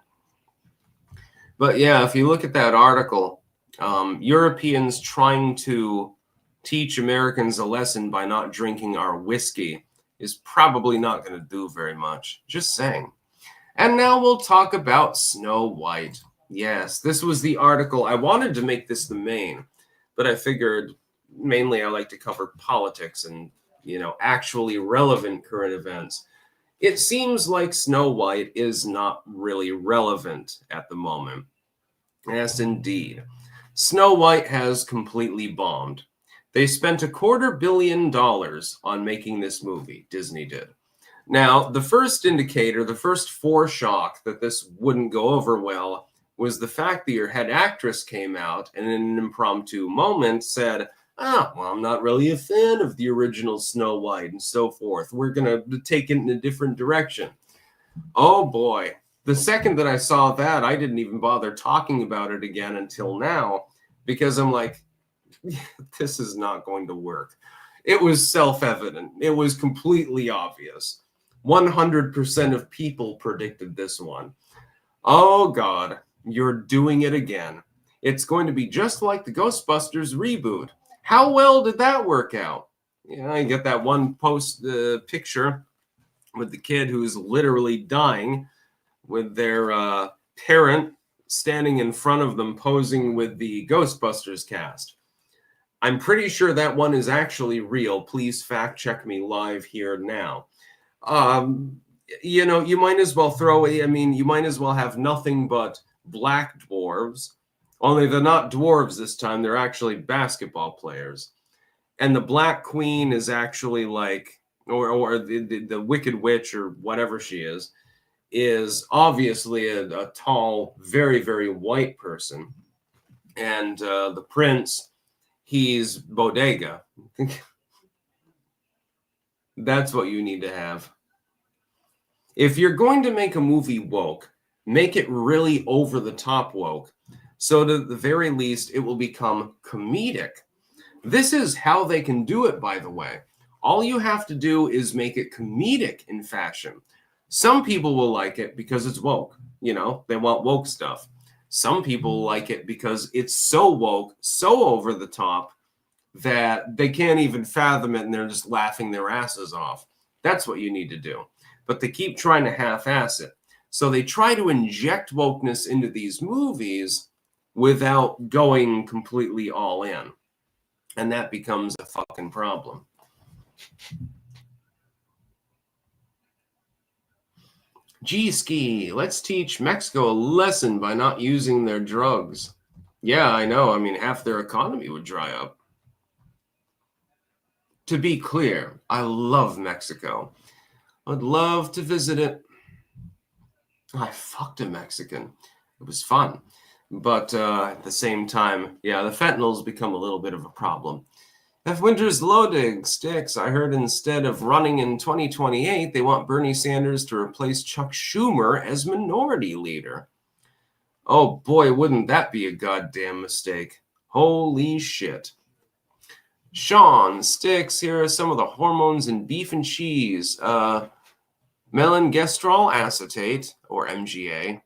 But yeah, if you look at that article, Europeans trying to teach Americans a lesson by not drinking our whiskey is probably not going to do very much. Just saying. And now we'll talk about Snow White. Yes, this was the article. I wanted to make this the main, but I figured mainly I like to cover politics and, you know, actually relevant current events. It seems like Snow White is not really relevant at the moment. Yes, indeed. Snow White has completely bombed. They spent $250 million on making this movie, Disney did. Now, the first indicator, the first foreshock that this wouldn't go over well was the fact that your head actress came out and in an impromptu moment said, well, I'm not really a fan of the original Snow White and so forth. We're going to take it in a different direction. Oh boy. The second that I saw that, I didn't even bother talking about it again until now, because I'm like, this is not going to work. It was self-evident. It was completely obvious. 100% of people predicted this one. Oh God, you're doing it again. It's going to be just like the Ghostbusters reboot. How well did that work out? Yeah, you get that one post picture with the kid who's literally dying with their parent standing in front of them posing with the Ghostbusters cast. I'm pretty sure that one is actually real. Please fact check me live here now. You know, you might as well you might as well have nothing but black dwarves, only they're not dwarves this time. They're actually basketball players. And the Black Queen is actually like, or the Wicked Witch or whatever she is obviously a tall, very, very white person. And the prince, he's Bodega. That's what you need to have. If you're going to make a movie woke, make it really over the top woke. So to the very least, it will become comedic. This is how they can do it, by the way. All you have to do is make it comedic in fashion. Some people will like it because it's woke. You know, they want woke stuff. Some people like it because it's so woke, so over the top, that they can't even fathom it and they're just laughing their asses off. That's what you need to do. But they keep trying to half-ass it. So they try to inject wokeness into these movies without going completely all in. And that becomes a fucking problem. G-Ski, let's teach Mexico a lesson by not using their drugs. Yeah, I know. I mean, half their economy would dry up. To be clear, I love Mexico. I'd love to visit it. I fucked a Mexican. It was fun. But at the same time, yeah, the fentanyl's become a little bit of a problem. F. Winters loading sticks. I heard instead of running in 2028, they want Bernie Sanders to replace Chuck Schumer as minority leader. Oh boy, wouldn't that be a goddamn mistake. Holy shit. Sean Sticks, here are some of the hormones in beef and cheese. Melangestrol acetate, or MGA,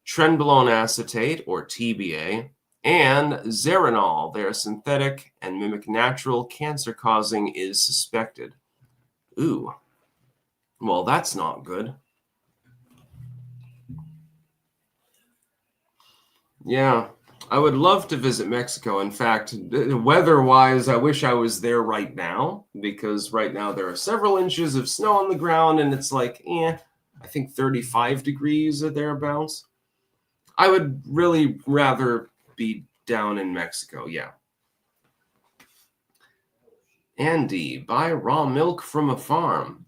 trenbolone acetate, or TBA, and Zeranol. They are synthetic and mimic natural cancer-causing is suspected. Ooh, well, that's not good. Yeah, I would love to visit Mexico. In fact, weather-wise, I wish I was there right now because right now there are several inches of snow on the ground and it's like, I think 35 degrees or thereabouts. I would really rather be down in Mexico, yeah. Andy, buy raw milk from a farm.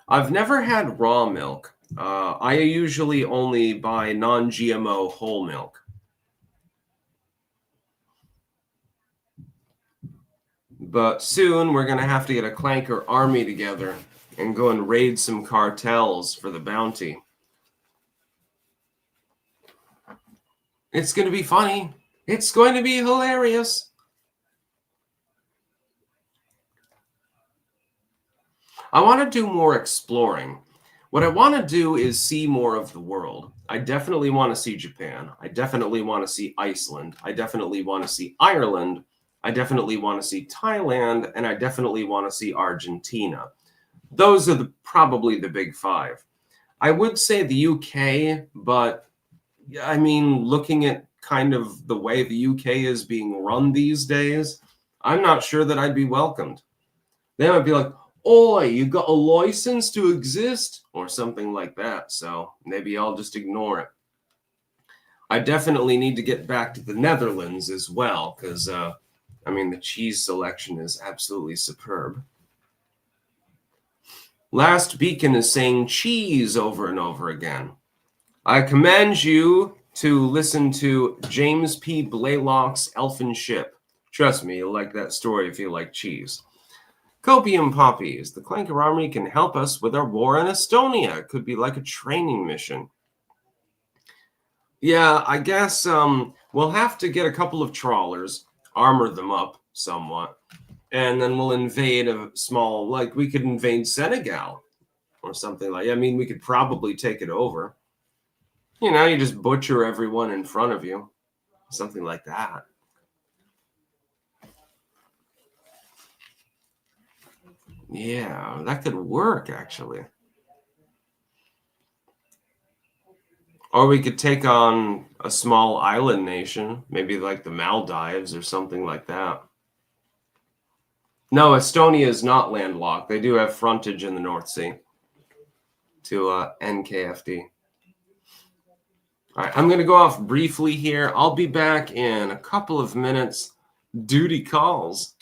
I've never had raw milk. I usually only buy non-GMO whole milk. But soon we're going to have to get a clanker army together and go and raid some cartels for the bounty. It's going to be funny. It's going to be hilarious. I want to do more exploring. What I want to do is see more of the world. I definitely want to see Japan. I definitely want to see Iceland. I definitely want to see Ireland. I definitely want to see Thailand. And I definitely want to see Argentina. Those are probably the big five. I would say the UK, but I mean, looking at kind of the way the UK is being run these days, I'm not sure that I'd be welcomed. They might be like, "Oi, you got a license to exist," or something like that. So maybe I'll just ignore it. I definitely need to get back to the Netherlands as well, because I mean, the cheese selection is absolutely superb. Last Beacon is saying cheese over and over again. I commend you to listen to James P. Blaylock's Elfin Ship. Trust me, you'll like that story if you like cheese. Copium Poppies. The Clanker Army can help us with our war in Estonia. It could be like a training mission. Yeah, I guess we'll have to get a couple of trawlers, armor them up somewhat, and then we'll invade a small, like we could invade Senegal or something like. I mean, we could probably take it over. You know, you just butcher everyone in front of you, something like that. Yeah, that could work actually. Or we could take on a small island nation, maybe like the Maldives or something like that. No, Estonia is not landlocked. They do have frontage in the North Sea to NKFD. All right, I'm going to go off briefly here. I'll be back in a couple of minutes. Duty calls.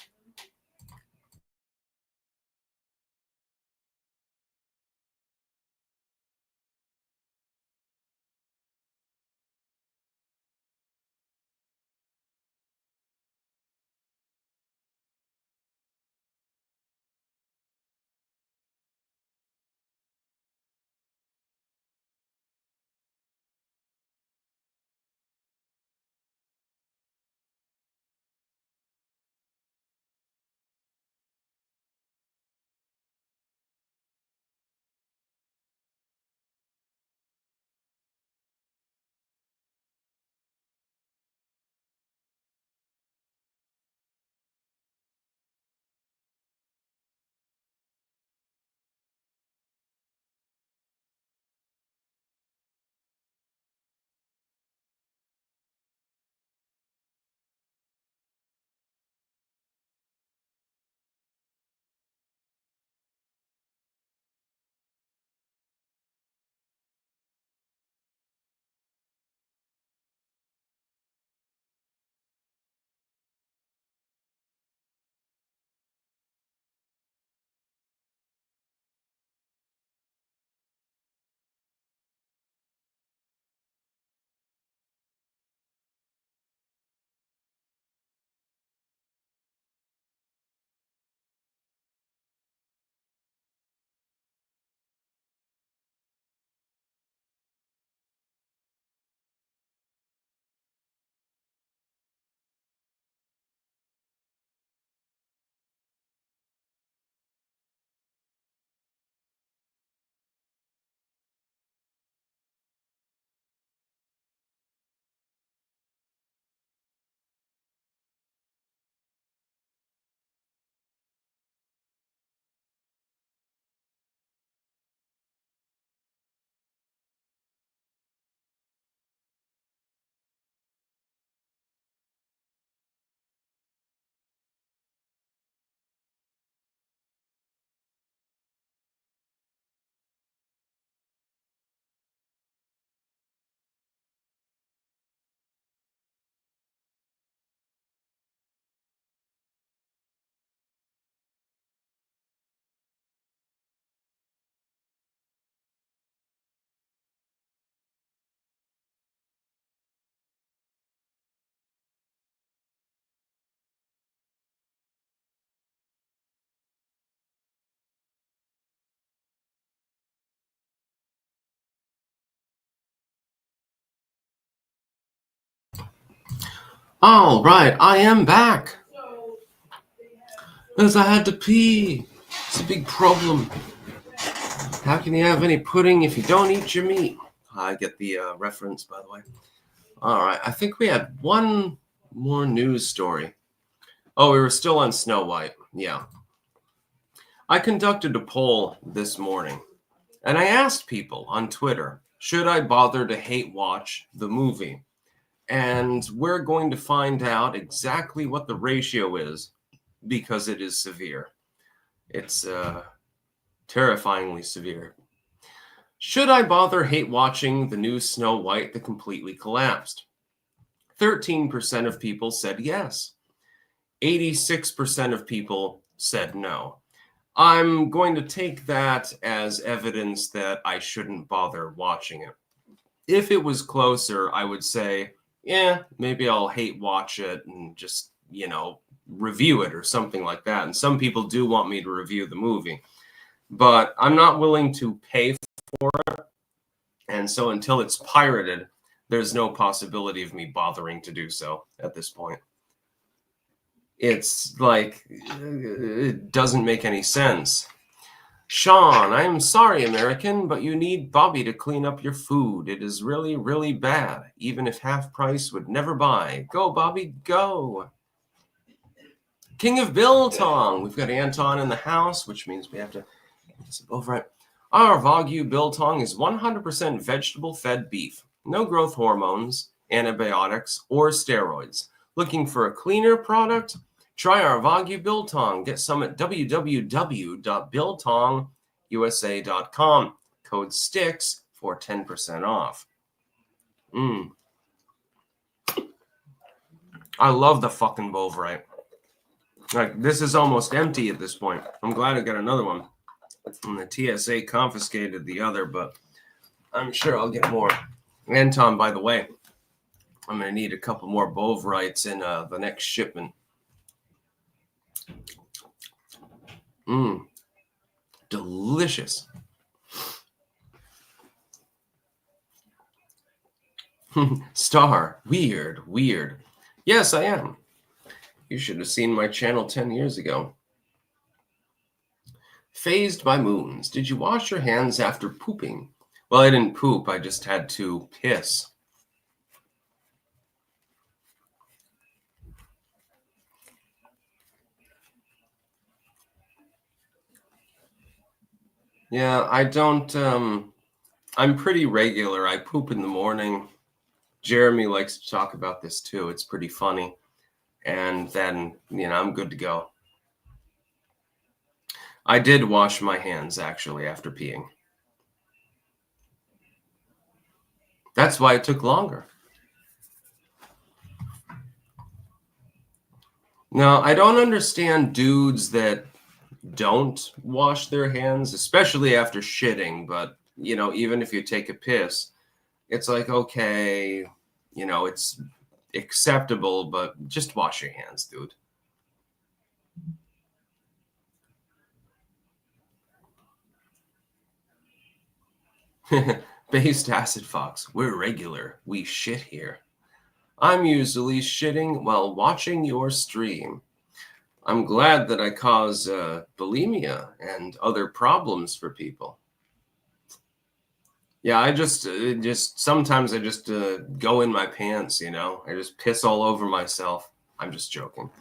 All right, I am back. Because I had to pee. It's a big problem. How can you have any pudding if you don't eat your meat? I get the reference, by the way. All right, I think we had one more news story. Oh, we were still on Snow White. Yeah. I conducted a poll this morning, and I asked people on Twitter, should I bother to hate watch the movie? And we're going to find out exactly what the ratio is, because it is severe. It's terrifyingly severe. Should I bother hate watching the new Snow White that completely collapsed? 13% of people said yes. 86% of people said no. I'm going to take that as evidence that I shouldn't bother watching it. If it was closer, I would say, yeah, maybe I'll hate watch it and just, review it or something like that. And some people do want me to review the movie, but I'm not willing to pay for it. And so until it's pirated, there's no possibility of me bothering to do so at this point. It's like, it doesn't make any sense. Sean, I'm sorry, American, but you need Bobby to clean up your food. It is really, really bad. Even if half price would never buy. Go, Bobby, go. King of Biltong. We've got Anton in the house, which means we have to get some over it. Our Wagyu Biltong is 100% vegetable-fed beef. No growth hormones, antibiotics, or steroids. Looking for a cleaner product? Try our Wagyu Biltong. Get some at www.biltongusa.com. Code STICKS for 10% off. I love the fucking Bovrite. Like, this is almost empty at this point. I'm glad I got another one. And the TSA confiscated the other, but I'm sure I'll get more. Anton, by the way, I'm going to need a couple more Bovrites in the next shipment. Delicious. Star, weird. Yes, I am. You should have seen my channel 10 years ago. Phased by moons. Did you wash your hands after pooping? Well, I didn't poop. I just had to piss. Yeah, I don't, I'm pretty regular. I poop in the morning. Jeremy likes to talk about this too. It's pretty funny. And then, I'm good to go. I did wash my hands, actually, after peeing. That's why it took longer. Now, I don't understand dudes that don't wash their hands, especially after shitting. But, even if you take a piss, it's like, okay, it's acceptable, but just wash your hands, dude. Based Acid Fox, we're regular. We shit here. I'm usually shitting while watching your stream. I'm glad that I cause bulimia and other problems for people. Yeah, I just sometimes I just go in my pants, I just piss all over myself. I'm just joking.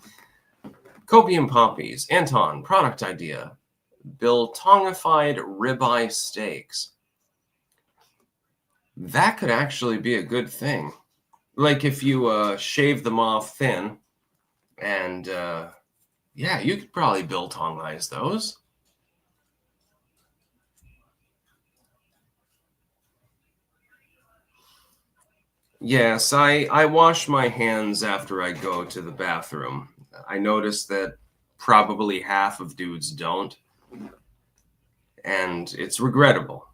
Copium Poppies. Anton, product idea. Biltongified ribeye steaks. That could actually be a good thing. Like if you shave them off thin and yeah, you could probably biltongize those. Yes, I wash my hands after I go to the bathroom. I noticed that probably half of dudes don't. And it's regrettable.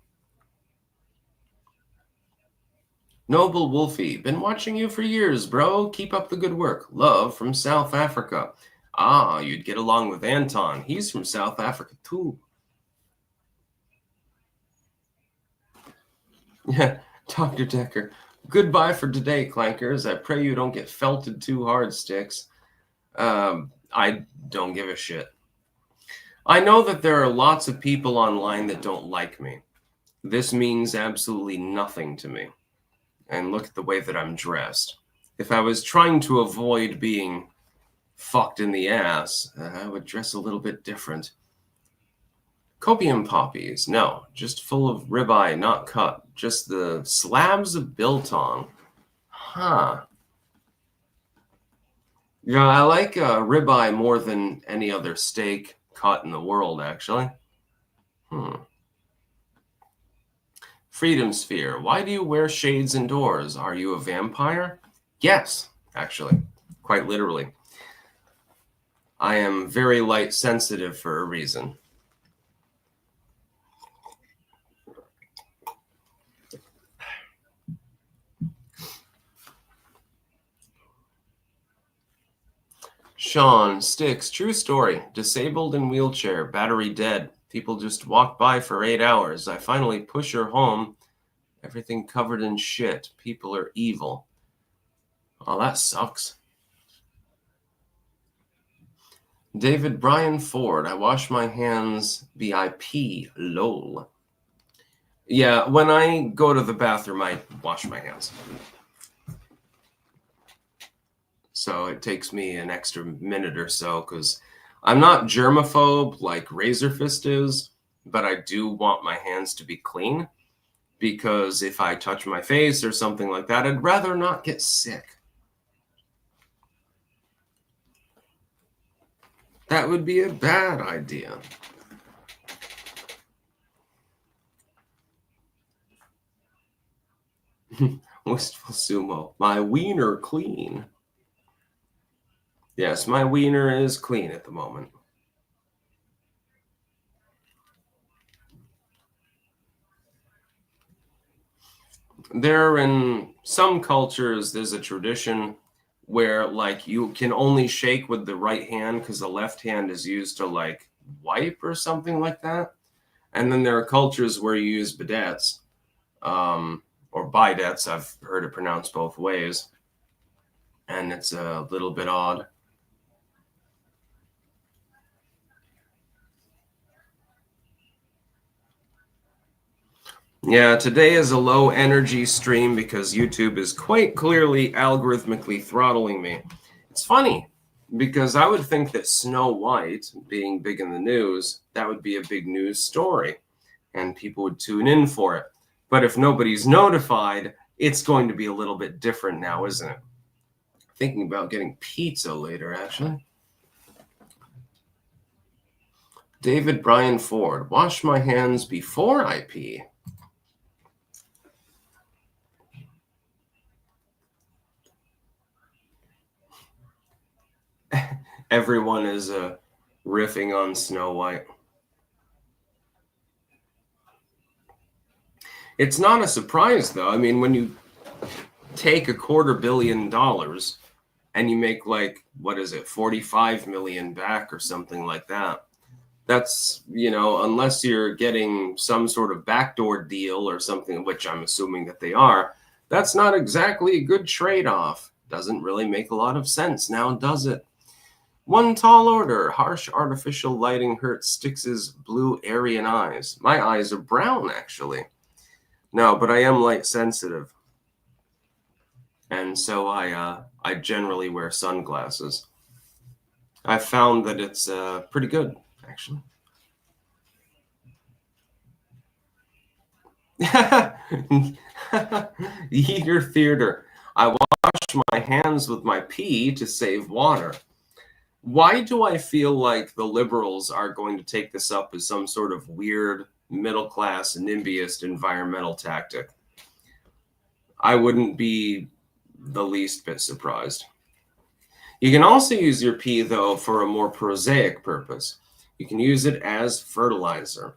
Noble Wolfie, been watching you for years, bro. Keep up the good work. Love from South Africa. Ah, you'd get along with Anton. He's from South Africa, too. Yeah, Dr. Decker. Goodbye for today, clankers. I pray you don't get felted too hard, Sticks. I don't give a shit. I know that there are lots of people online that don't like me. This means absolutely nothing to me. And look at the way that I'm dressed. If I was trying to avoid being fucked in the ass, I would dress a little bit different. Copium poppies, no, just full of ribeye, not cut. Just the slabs of biltong. Huh. Yeah, I like ribeye more than any other steak cut in the world, actually. Freedom Sphere. Why do you wear shades indoors? Are you a vampire? Yes, actually, quite literally. I am very light sensitive for a reason. Sean, Sticks, true story. Disabled in wheelchair, battery dead. People just walk by for 8 hours. I finally push her home. Everything covered in shit. People are evil. Oh, that sucks. David Brian Ford, I wash my hands, BIP, lol. Yeah, when I go to the bathroom, I wash my hands. So it takes me an extra minute or so because I'm not germaphobe like Razor Fist is, but I do want my hands to be clean because if I touch my face or something like that, I'd rather not get sick. That would be a bad idea. Wistful Sumo, my wiener clean. Yes, my wiener is clean at the moment. There in some cultures, there's a tradition where like you can only shake with the right hand because the left hand is used to like wipe or something like that. And then there are cultures where you use bidets or bidets. I've heard it pronounced both ways. And it's a little bit odd. Yeah, today is a low energy stream because YouTube is quite clearly algorithmically throttling me. It's funny because I would think that Snow White being big in the news, that would be a big news story and people would tune in for it. But if nobody's notified, it's going to be a little bit different now, isn't it? Thinking about getting pizza later, actually. David Brian Ford, wash my hands before I pee. Everyone is riffing on Snow White. It's not a surprise, though. I mean, when you take $250 million and you make like, what is it, 45 million back or something like that, that's, you know, unless you're getting some sort of backdoor deal or something, which I'm assuming that they are, that's not exactly a good trade-off. Doesn't really make a lot of sense now, does it? One tall order. Harsh artificial lighting hurts Styx's blue Aryan eyes. My eyes are brown, actually. No, but I am light sensitive. And so I generally wear sunglasses. I've found that it's pretty good, actually. Yeager Theater. I wash my hands with my pee to save water. Why do I feel like the liberals are going to take this up as some sort of weird middle-class NIMBYist environmental tactic? I wouldn't be the least bit surprised. You can also use your pee, though, for a more prosaic purpose. You can use it as fertilizer.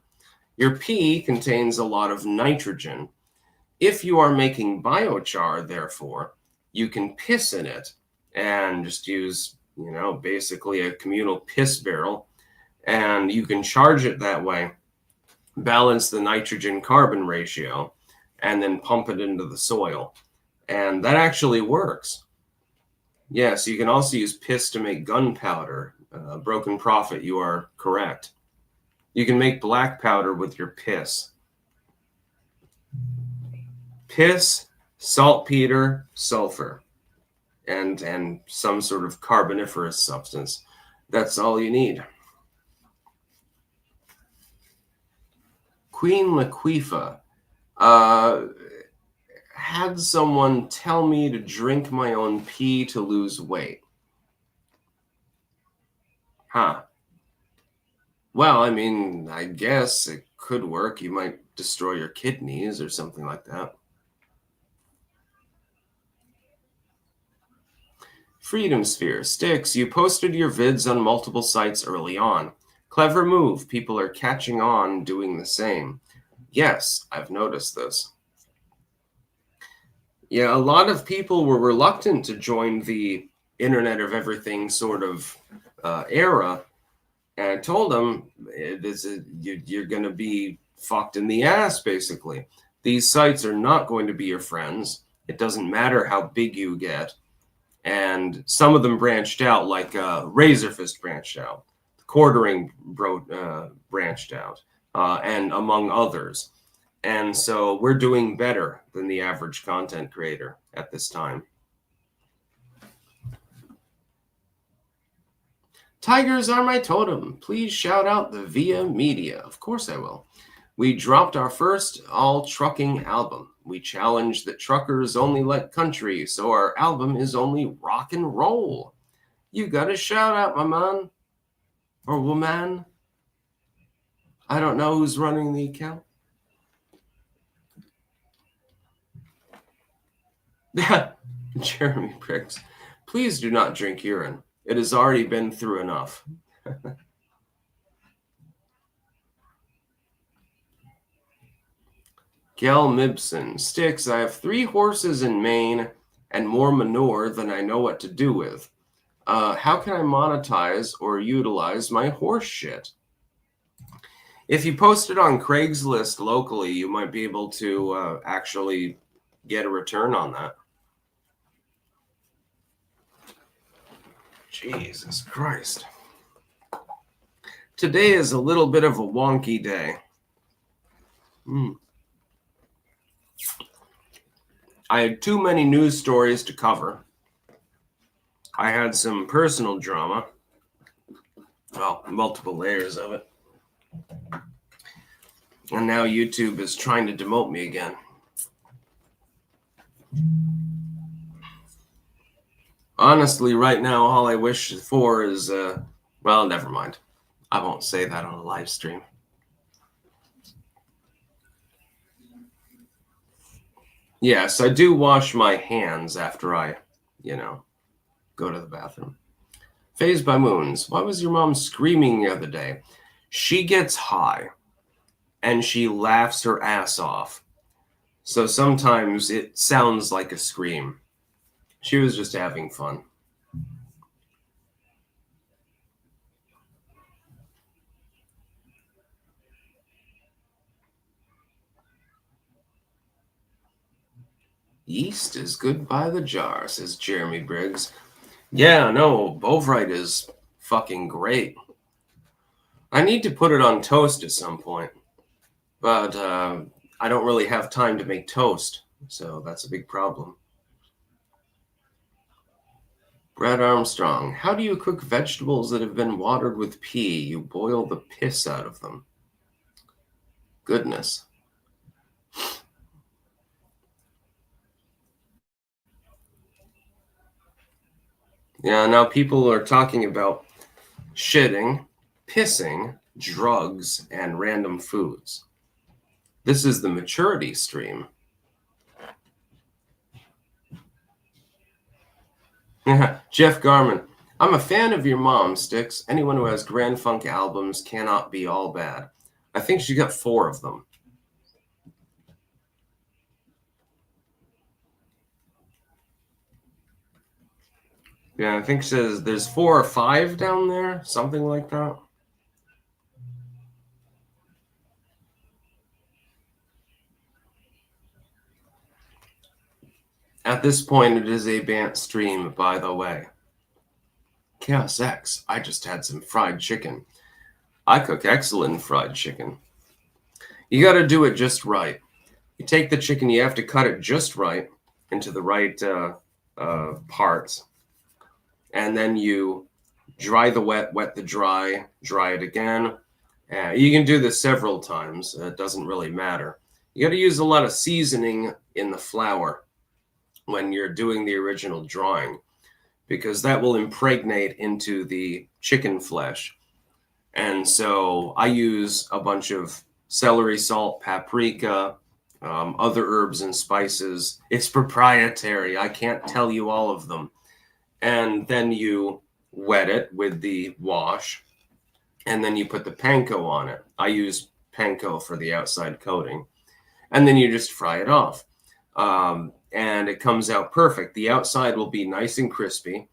Your pee contains a lot of nitrogen. If you are making biochar, therefore, you can piss in it and just use, you know, basically a communal piss barrel, and you can charge it that way, balance the nitrogen carbon ratio, and then pump it into the soil. And that actually works. Yes, you can also use piss to make gunpowder. Broken Prophet, you are correct. You can make black powder with your piss. Piss, saltpeter, sulfur, and some sort of carboniferous substance. That's all you need. Queen Laquifa had someone tell me to drink my own pee to lose weight. Huh. Well, I mean, I guess it could work. You might destroy your kidneys or something like that. Freedom Sphere. Sticks, you posted your vids on multiple sites early on. Clever move. People are catching on doing the same. Yes, I've noticed this. Yeah, a lot of people were reluctant to join the Internet of Everything sort of era, and I told them you're going to be fucked in the ass, basically. These sites are not going to be your friends. It doesn't matter how big you get. And some of them branched out, like Razorfist branched out, Quartering branched out, and among others. And so we're doing better than the average content creator at this time. Tigers are my totem. Please shout out the Via Media. Of course I will. We dropped our first all-trucking album. We challenge that truckers only like country, so our album is only rock and roll. You got a shout out, my man. Or woman. I don't know who's running the account. Jeremy Briggs. Please do not drink urine. It has already been through enough. Gail Mibson. Sticks, I have 3 horses in Maine and more manure than I know what to do with. How can I monetize or utilize my horse shit? If you post it on Craigslist locally, you might be able to actually get a return on that. Jesus Christ. Today is a little bit of a wonky day. I had too many news stories to cover. I had some personal drama. Well, multiple layers of it. And now YouTube is trying to demote me again. Honestly, right now, all I wish for is, well, never mind. I won't say that on a live stream. Yes, I do wash my hands after I, go to the bathroom. Phased by Moons. Why was your mom screaming the other day? She gets high and she laughs her ass off. So sometimes it sounds like a scream. She was just having fun. Yeast is good by the jar, says Jeremy Briggs. Yeah, no, Bovrite is fucking great. I need to put it on toast at some point, but I don't really have time to make toast, so that's a big problem. Brad Armstrong, how do you cook vegetables that have been watered with pee? You boil the piss out of them. Goodness. Yeah, now people are talking about shitting, pissing, drugs, and random foods. This is the maturity stream. Jeff Garman, I'm a fan of your mom, Sticks. Anyone who has Grand Funk albums cannot be all bad. I think she got 4 of them. Yeah, I think it says there's 4 or 5 down there, something like that. At this point, it is a banned stream, by the way. Chaos X, I just had some fried chicken. I cook excellent fried chicken. You got to do it just right. You take the chicken, you have to cut it just right into the right parts. And then you dry the wet, wet the dry, dry it again. You can do this several times. It doesn't really matter. You got to use a lot of seasoning in the flour when you're doing the original drawing, because that will impregnate into the chicken flesh. And so I use a bunch of celery salt, paprika, other herbs and spices. It's proprietary. I can't tell you all of them. And then you wet it with the wash, and then you put the panko on it. I use panko for the outside coating. And then you just fry it off. And it comes out perfect. The outside will be nice and crispy,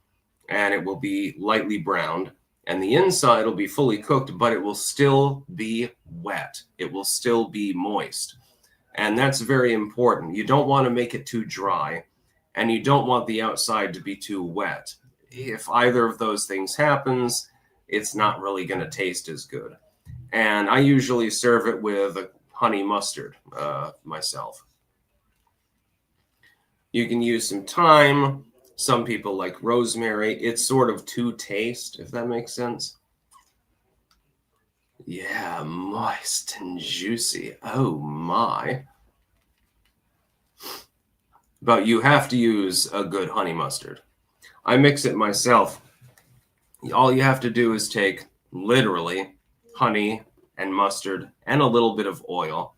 and it will be lightly browned. And the inside will be fully cooked, but it will still be wet. It will still be moist. And that's very important. You don't want to make it too dry, and you don't want the outside to be too wet. If either of those things happens, it's not really going to taste as good. And I usually serve it with a honey mustard myself. You can use some thyme. Some people like rosemary. It's sort of to taste, if that makes sense. Yeah, moist and juicy. Oh my. But you have to use a good honey mustard. I mix it myself. All you have to do is take literally honey and mustard and a little bit of oil.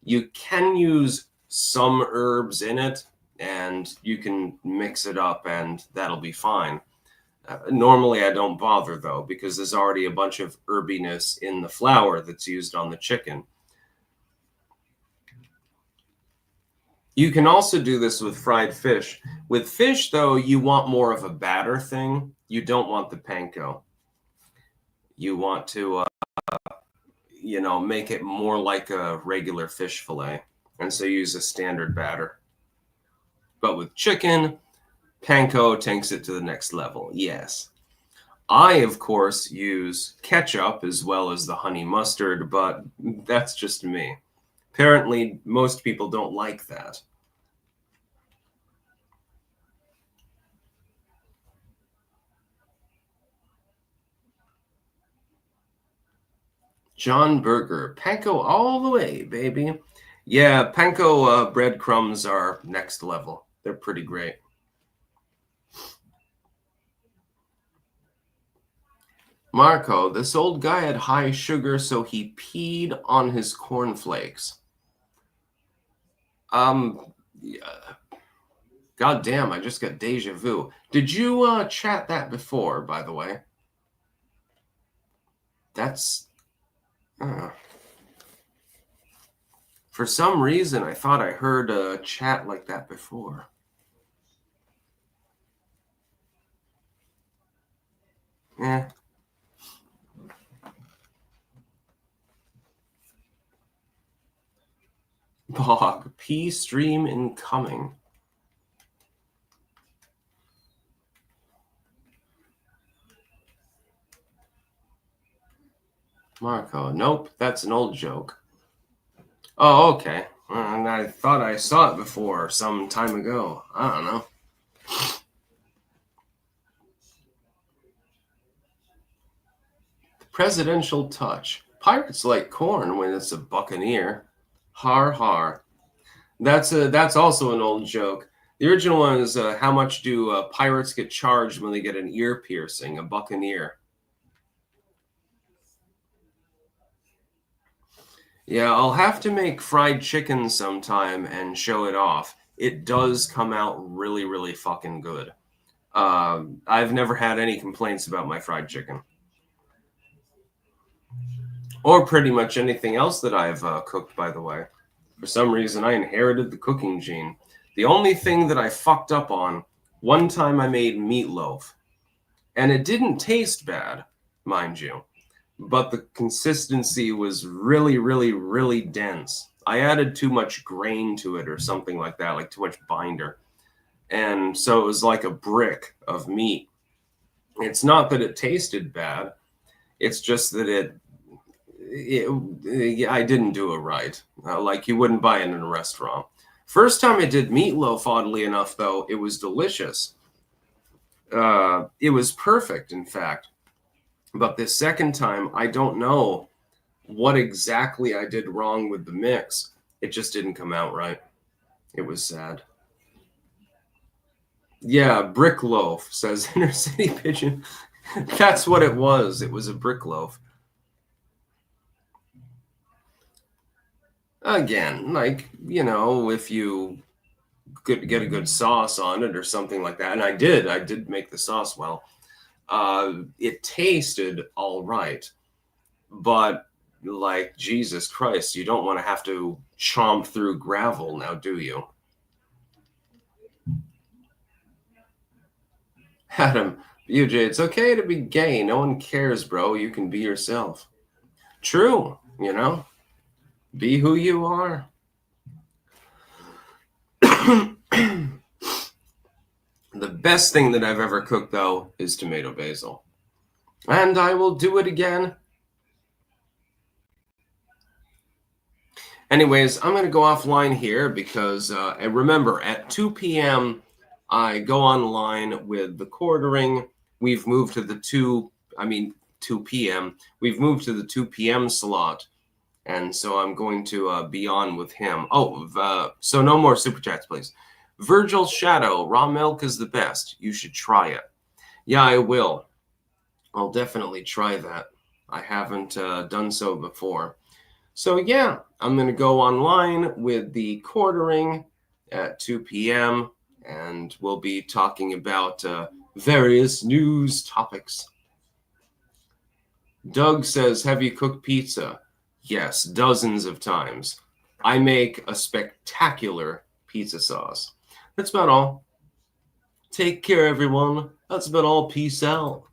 You can use some herbs in it, and you can mix it up, and that'll be fine. Normally, I don't bother, though, because there's already a bunch of herbiness in the flour that's used on the chicken. You can also do this with fried fish. With fish, though, you want more of a batter thing. You don't want the panko. You want to, make it more like a regular fish fillet. And so use a standard batter. But with chicken, panko takes it to the next level. Yes. I, of course, use ketchup as well as the honey mustard, but that's just me. Apparently, most people don't like that. John Berger, panko all the way, baby. Yeah, panko breadcrumbs are next level. They're pretty great. Marco, this old guy had high sugar, so he peed on his cornflakes. Yeah. God damn, I just got deja vu. Did you chat that before, by the way? That's... for some reason, I thought I heard a chat like that before. Yeah. Bog, P stream incoming. Marco, nope, that's an old joke. Oh, okay. And I thought I saw it before some time ago. I don't know. The presidential touch. Pirates like corn when it's a buccaneer. Har har. That's also an old joke. The original one is how much do pirates get charged when they get an ear piercing? A buccaneer. Yeah, I'll have to make fried chicken sometime and show it off. It does come out really, really fucking good. I've never had any complaints about my fried chicken. Or pretty much anything else that I've cooked, by the way. For some reason, I inherited the cooking gene. The only thing that I fucked up on, one time I made meatloaf. And it didn't taste bad, mind you. But the consistency was really, really, really dense. I added too much grain to it or something like that, like too much binder. And so it was like a brick of meat. It's not that it tasted bad. It's just that I didn't do it right. Like you wouldn't buy it in a restaurant. First time I did meatloaf, oddly enough, though, it was delicious. It was perfect, in fact. But the second time, I don't know what exactly I did wrong with the mix. It just didn't come out right. It was sad. Yeah, brick loaf, says Inner City Pigeon. That's what it was. It was a brick loaf. Again, like, if you could get a good sauce on it or something like that, and I did make the sauce well. It tasted all right, but like, Jesus Christ, you don't want to have to chomp through gravel now, do you? Adam, UJ, it's okay to be gay. No one cares, bro. You can be yourself. True, be who you are. The best thing that I've ever cooked, though, is tomato basil. And I will do it again. Anyways, I'm going to go offline here because, and remember, at 2 p.m., I go online with the quartering. We've moved to the 2 p.m. We've moved to the 2 p.m. slot. And so I'm going to be on with him. So no more super chats, please. Virgil Shadow, raw milk is the best. You should try it. Yeah, I will. I'll definitely try that. I haven't done so before. So yeah, I'm going to go online with the quartering at 2 p.m. and we'll be talking about various news topics. Doug says, have you cooked pizza? Yes, dozens of times. I make a spectacular pizza sauce. That's about all. Take care, everyone. That's about all. Peace out.